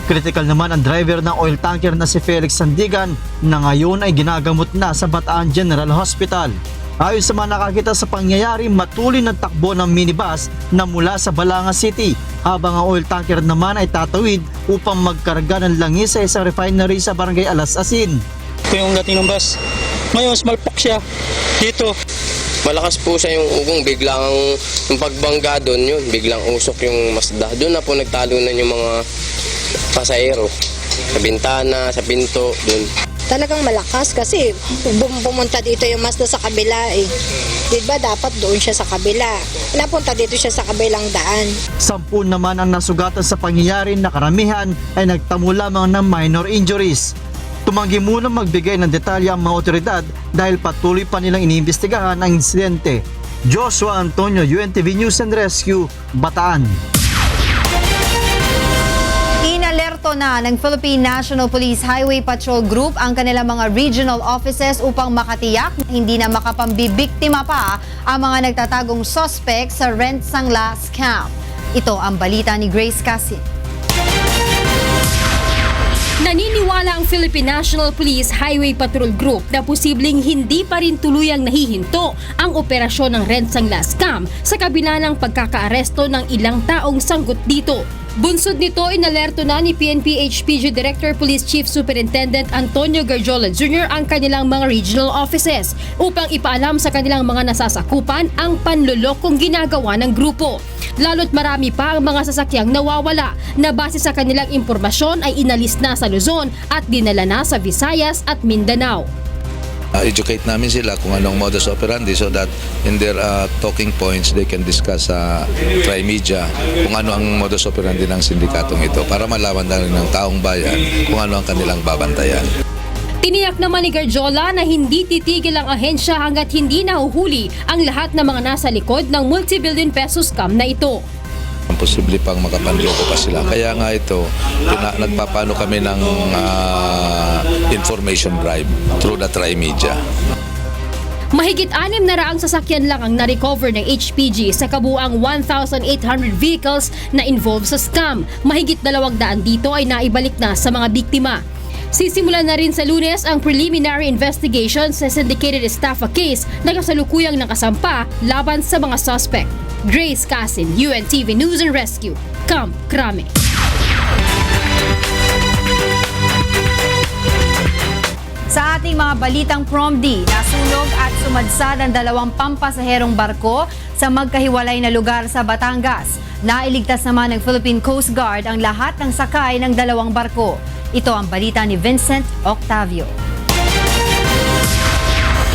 Speaker 2: Critical naman ang driver ng oil tanker na si Felix Sandigan na ngayon ay ginagamot na sa Bataan General Hospital. Ayon sa mga nakakita sa pangyayari, matuloy na takbo ng minibus na mula sa Balanga City habang ang oil tanker naman ay tatawid upang magkarga ng langis sa isang refinery sa Barangay Alas Asin.
Speaker 3: Ito yung dating ng bus. Ngayon, smalpak siya dito. Malakas po siya yung ugong, biglang yung pagbangga doon yun, biglang usok yung Mazda. Doon na po nagtalunan yung mga pasahero. Sa bintana, sa pinto, doon.
Speaker 7: Talagang malakas kasi pumunta dito yung Mazda sa kabila eh. Diba dapat doon siya sa kabila. Napunta dito siya sa kabilang daan.
Speaker 2: 10 naman ang nasugatan sa pangyayari na karamihan ay nagtamo lamang ng minor injuries. Tumanggi muna magbigay ng detalye ang mga otoridad dahil patuloy pa nilang iniimbestigahan ang insidente. Joshua Antonio, UNTV News and Rescue, Bataan.
Speaker 13: Inalerto na ng Philippine National Police Highway Patrol Group ang kanilang mga regional offices upang makatiyak na hindi na makapambibiktima pa ang mga nagtatagong suspect sa rent sangla scam. Ito ang balita ni Grace Casin.
Speaker 8: Naniniwala ang Philippine National Police Highway Patrol Group na posibleng hindi pa rin tuluyang nahihinto ang operasyon ng rent sangla scam sa kabila ng pagkakaaresto ng ilang taong sangkot dito. Bunsod nito, inalerto na ni PNP HPG Director Police Chief Superintendent Antonio Garjola Jr. ang kanilang mga regional offices upang ipaalam sa kanilang mga nasasakupan ang panlolokong ginagawa ng grupo. Lalo't marami pa ang mga sasakyang nawawala na base sa kanilang impormasyon ay inalis na sa Luzon at dinala na sa Visayas at Mindanao.
Speaker 10: Educate namin sila kung anong modus operandi so that in their talking points they can discuss sa Trimedia kung ano ang modus operandi ng sindikatong ito para malaman na rin ng taong bayan kung ano ang kanilang babantayan.
Speaker 8: Tiniyak naman ni Garjola na hindi titigil ang ahensya hanggat hindi nahuhuli ang lahat ng mga nasa likod ng multi-billion pesos scam na ito.
Speaker 10: Posible pang makapanloko pa sila. Kaya nga ito, nagpapano kami ng information drive through the Trimedia.
Speaker 8: Mahigit 600 sasakyan lang ang na-recover ng HPG sa kabuang 1,800 vehicles na involved sa scam. Mahigit 200 dito ay naibalik na sa mga biktima. Sisimulan na rin sa Lunes ang preliminary investigation sa syndicated estafa case na kasalukuyang nakasampa laban sa mga suspect. Grace Casin, UNTV News and Rescue, Camp Crame.
Speaker 13: Sa ating mga balitang prom-D, nasunog at sumadsad ang 2 pampasaherong barko sa magkahiwalay na lugar sa Batangas. Nailigtas naman ng Philippine Coast Guard ang lahat ng sakay ng 2 barko. Ito ang balita ni Vincent Octavio.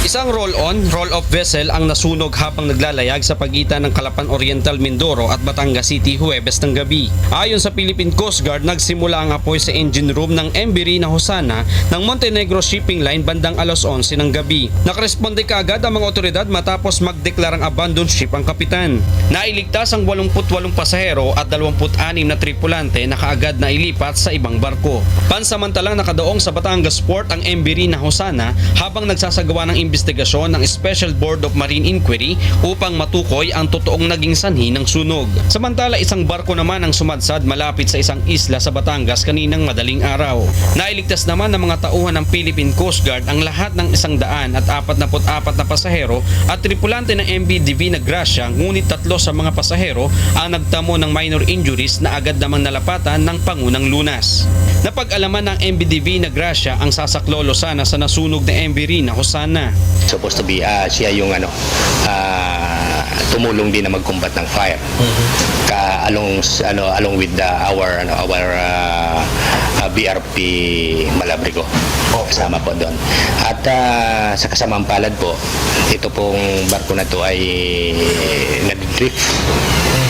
Speaker 25: Isang roll-on, roll-off vessel ang nasunog habang naglalayag sa pagitan ng Calapan Oriental, Mindoro at Batangas City Huwebes ng gabi. Ayon sa Philippine Coast Guard, nagsimula ang apoy sa engine room ng MV Rina Hosana ng Montenegro Shipping Line bandang alas 11 ng gabi. Nakaresponde kaagad ang mga otoridad matapos magdeklarang abandoned ship ang kapitan. Nailigtas ang 88 pasahero at 26 na tripulante na kaagad na ilipat sa ibang barko. Pansamantalang nakadaong sa Batangas Port ang MV Rina Hosana habang nagsasagawa ng investigasyon ng Special Board of Marine Inquiry upang matukoy ang totoong naging sanhi ng sunog. Samantala, isang barko naman ang sumadsad malapit sa isang isla sa Batangas kaninang madaling araw. Nailigtas naman ng mga tauhan ng Philippine Coast Guard ang lahat ng 144 na pasahero at tripulante ng MV Divina Gracia, ngunit 3 sa mga pasahero ang nagtamo ng minor injuries na agad namang nalapatan ng Pangunang Lunas. Napag-alaman ng MV Divina Gracia ang sasaklolo sana sa nasunog na MV Rina Hosana.
Speaker 27: Supposed to be siya yung
Speaker 9: tumulong din na mag-combat ng fire. Along with our BRP Malabrigo. Kasama po doon. At sa kasamang palad po, ito pong barko na to ay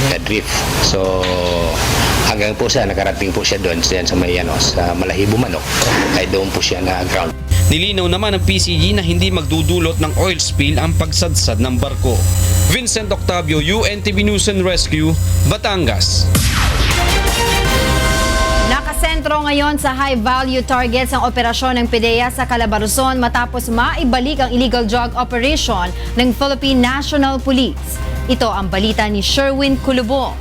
Speaker 9: nadrift. So hanggang po siya, nakarating po siya doon sa may sa Malahibo Manok, ay doon po siya na ground.
Speaker 25: Nilinaw naman ng PCG na hindi magdudulot ng oil spill ang pagsadsad ng barko. Vincent Octavio, UNTV News and Rescue, Batangas.
Speaker 13: Nakasentro ngayon sa high-value targets ang operasyon ng PDEA sa Calabarzon matapos maibalik ang illegal drug operation ng Philippine National Police. Ito ang balita ni Sherwin Kulubong.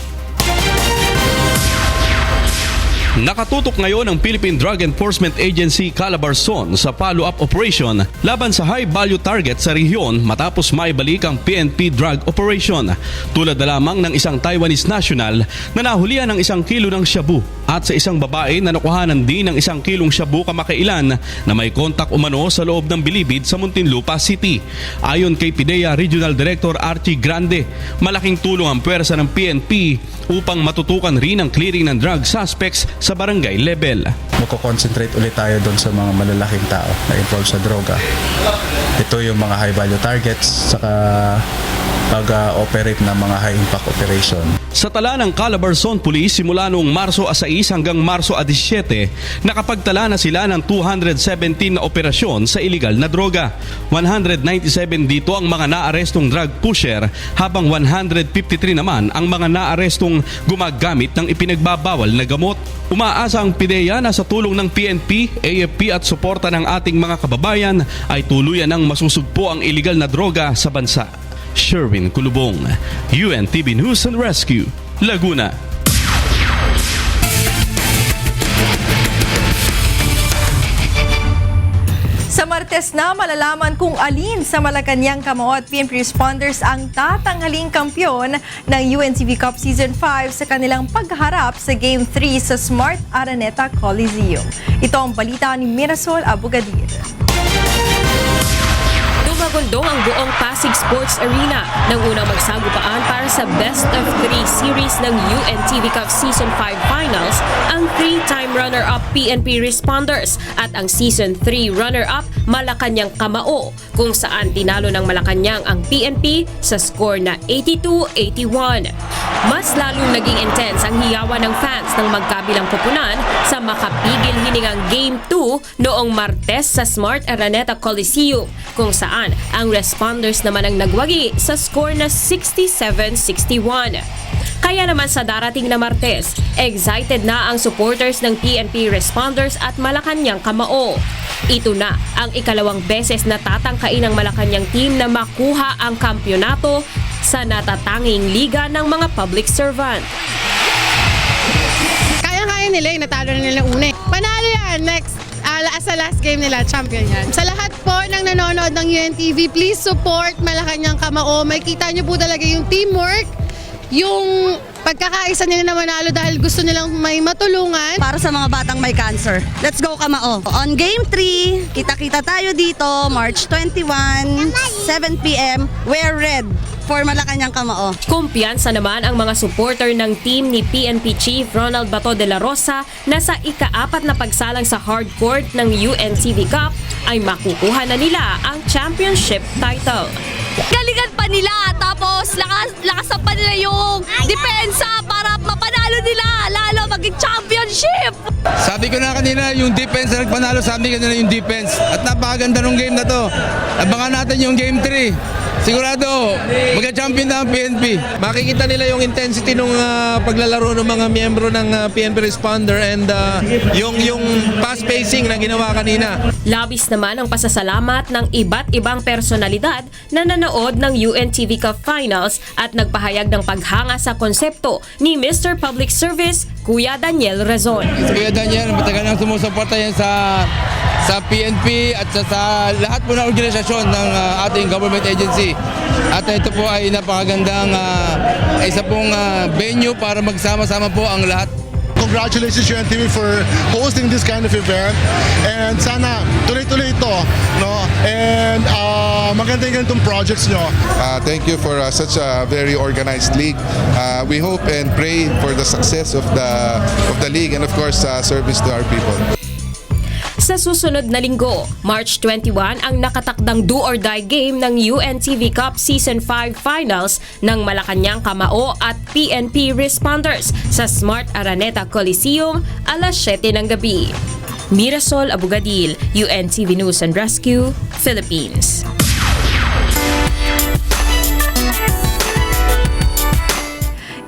Speaker 12: Nakatutok ngayon ang Philippine Drug Enforcement Agency Calabarzon sa follow-up operation laban sa high-value target sa rehiyon matapos maibalik ang PNP drug operation. Tulad na lamang ng isang Taiwanese national na nahulihan ng 1 kilo ng shabu at sa isang babae na nakuhanan din ng 1 kilong shabu kamakailan na may kontak umano sa loob ng Bilibid sa Muntinlupa City. Ayon kay PDEA Regional Director Archie Grande, malaking tulong ang puwersa ng PNP upang matutukan rin ang clearing ng drug suspects sa barangay level.
Speaker 14: Magko-concentrate ulit tayo doon sa mga malalaking tao na involved sa droga. Ito yung mga high value targets saka pag-operate ng mga high impact operation.
Speaker 12: Sa tala ng Calabarzon Police simula noong Marso 6 hanggang Marso 17, nakapagtala na sila ng 217 na operasyon sa iligal na droga. 197 dito ang mga naarestong drug pusher habang 153 naman ang mga naarestong gumagamit ng ipinagbabawal na gamot. Umaasa ang PDEA na sa tulong ng PNP, AFP at suporta ng ating mga kababayan ay tuluyan ng masusugpo ang iligal na droga sa bansa. Sherwin Kulubong, UNTV News and Rescue, Laguna.
Speaker 15: Sa Martes na malalaman kung alin sa Malacanang Kamao at PNP responders ang tatanghaling kampyon ng UNTV Cup Season 5 sa kanilang pagharap sa Game 3 sa Smart Araneta Coliseum. Ito ang balita ni Mirasol Abugadir.
Speaker 22: Tumagundong ang buong Pasig Sports Arena nang unang magsagupaan para sa Best of 3 series ng UNTV Cup Season 5 Finals ang 3-time runner-up PNP Responders at ang Season 3 runner-up Malacanang Kamao kung saan tinalo ng Malacanang ang PNP sa score na 82-81. Mas lalong naging intense ang hiyawan ng fans ng magkabilang koponan sa makapigil hiningang Game 2 noong Martes sa Smart Araneta Coliseum kung saan ang responders naman ang nagwagi sa score na 67-61. Kaya naman sa darating na Martes, excited na ang supporters ng PNP Responders at Malacanang Kamao. Ito na ang ikalawang beses na tatangkain ng Malacanang team na makuha ang kampyonato sa natatanging liga ng mga public servant.
Speaker 26: Kaya nila yung natalo na nila una. Panalo yan next. Sa last game nila, champion yan. Sa lahat po ng nanonood ng UNTV, please support Malacanang Kamao. Makikita nyo po talaga yung teamwork, yung pagkakaisa nila na manalo dahil gusto nilang may matulungan.
Speaker 27: Para sa mga batang may cancer, let's go Kamao. On Game 3, kita-kita tayo dito, March 21, 7 p.m. Wear red for Malacanang Kamao.
Speaker 22: Kumpiyansa naman ang mga supporter ng team ni PNP Chief Ronald Bato de la Rosa na sa ika-4 na pagsalang sa hardcourt ng UNTV Cup ay makukuha na nila ang championship title.
Speaker 28: Galingan pa nila, tapos lakasan pa nila yung depensa para mapanalo nila, lalo maging championship!
Speaker 29: Sabi ko na kanina, yung defense na nagpanalo, sabi ko na yung defense. At napakaganda ng game na to. Abangan natin yung game 3. Sigurado, magka-champion na ang PNP.
Speaker 30: Makikita nila yung intensity ng paglalaro ng mga miyembro ng PNP Responder and yung fast pacing na ginawa kanina.
Speaker 22: Labis naman ang pasasalamat ng iba't ibang personalidad na nanood ng UNTV Cup Finals at nagpahayag ng paghanga sa konsepto ni Mr. Public Service, Kuya Daniel Rezon.
Speaker 29: Kuya Daniel, matagal nang sumusuporta yan sa PNP at sa lahat po ng organisasyon ng ating government agency. At ito po ay napakagandang isa pong venue para magsama-sama po ang lahat.
Speaker 1: congratulations UNTV for hosting this kind of event. And sana tuloy-tuloy ito, no? And maganda yung ganitong projects nyo.
Speaker 4: Thank you for such a very organized league. We hope and pray for the success of the league and of course service to our people.
Speaker 22: Sa susunod na linggo, March 21, ang nakatakdang do-or-die game ng UNTV Cup Season 5 Finals ng Malacanang Kamao at PNP Responders sa Smart Araneta Coliseum alas 7 ng gabi. Mirasol Abugadil, UNTV News and Rescue, Philippines.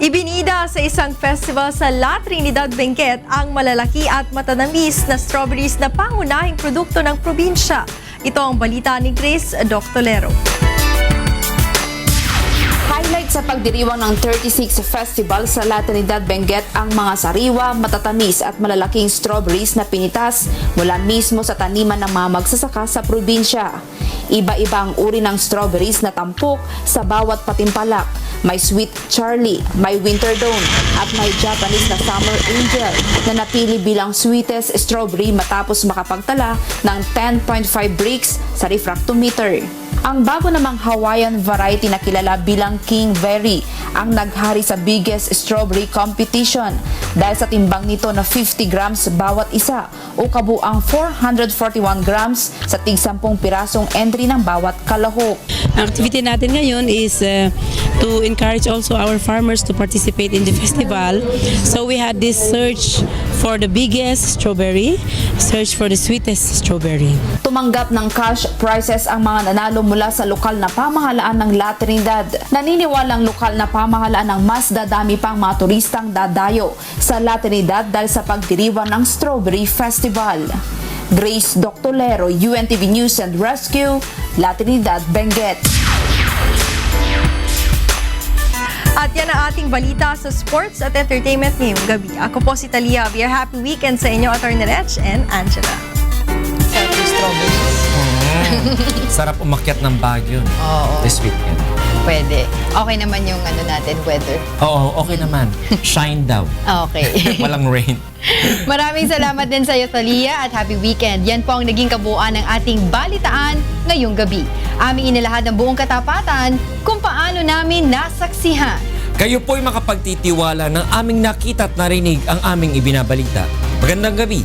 Speaker 15: Ibinida sa isang festival sa La Trinidad, Benguet ang malalaki at matanamis na strawberries na pangunahing produkto ng probinsya. Ito ang balita ni Grace Doctolero.
Speaker 5: Highlight sa pagdiriwang ng 36 Festival sa La Trinidad, Benguet ang mga sariwa, matatamis at malalaking strawberries na pinitas mula mismo sa taniman ng mga magsasaka sa probinsya. Iba-iba ang uri ng strawberries na tampok sa bawat patimpalak. May Sweet Charlie, may Winter Dawn at may Japanese na Summer Angel na napili bilang sweetest strawberry matapos makapagtala ng 10.5 bricks sa refractometer. Ang bago namang Hawaiian variety na kilala bilang King Berry ang naghari sa biggest strawberry competition dahil sa timbang nito na 50 grams bawat isa o kabuang 441 grams sa tig 10 pirasong entry ng bawat kalahok.
Speaker 6: Ang activity natin ngayon is to encourage also our farmers to participate in the festival. So we had this search for the biggest strawberry, search for the sweetest strawberry.
Speaker 5: Tumanggap ng cash prizes ang mga nanalo mula sa lokal na pamahalaan ng La Trinidad. Naniniwalang lokal na pamahalaan ng mas dadami pang mga turistang dadayo sa La Trinidad dahil sa pagdiriwang ng Strawberry Festival. Grace Doctolero, UNTV News and Rescue, La Trinidad, Benguet.
Speaker 15: At yan ang ating balita sa sports at entertainment ngayong gabi. Ako po si Talia. We are happy weekend sa inyo, Atty. Reg and Angela.
Speaker 5: Sarap yung strawberries.
Speaker 11: Sarap umakyat ng Baguio this weekend.
Speaker 13: Pwede. Okay naman yung natin, weather.
Speaker 11: Oo, okay naman. Shine daw.
Speaker 13: Okay.
Speaker 11: Walang rain.
Speaker 13: Maraming salamat din sa iyo, Talia, at happy weekend. Yan po ang naging kabuuan ng ating balitaan ngayong gabi. Aming inilahad ng buong katapatan kung paano namin nasaksihan.
Speaker 11: Kayo po'y makapagtitiwala ng aming nakita at narinig ang aming ibinabalita. Magandang gabi.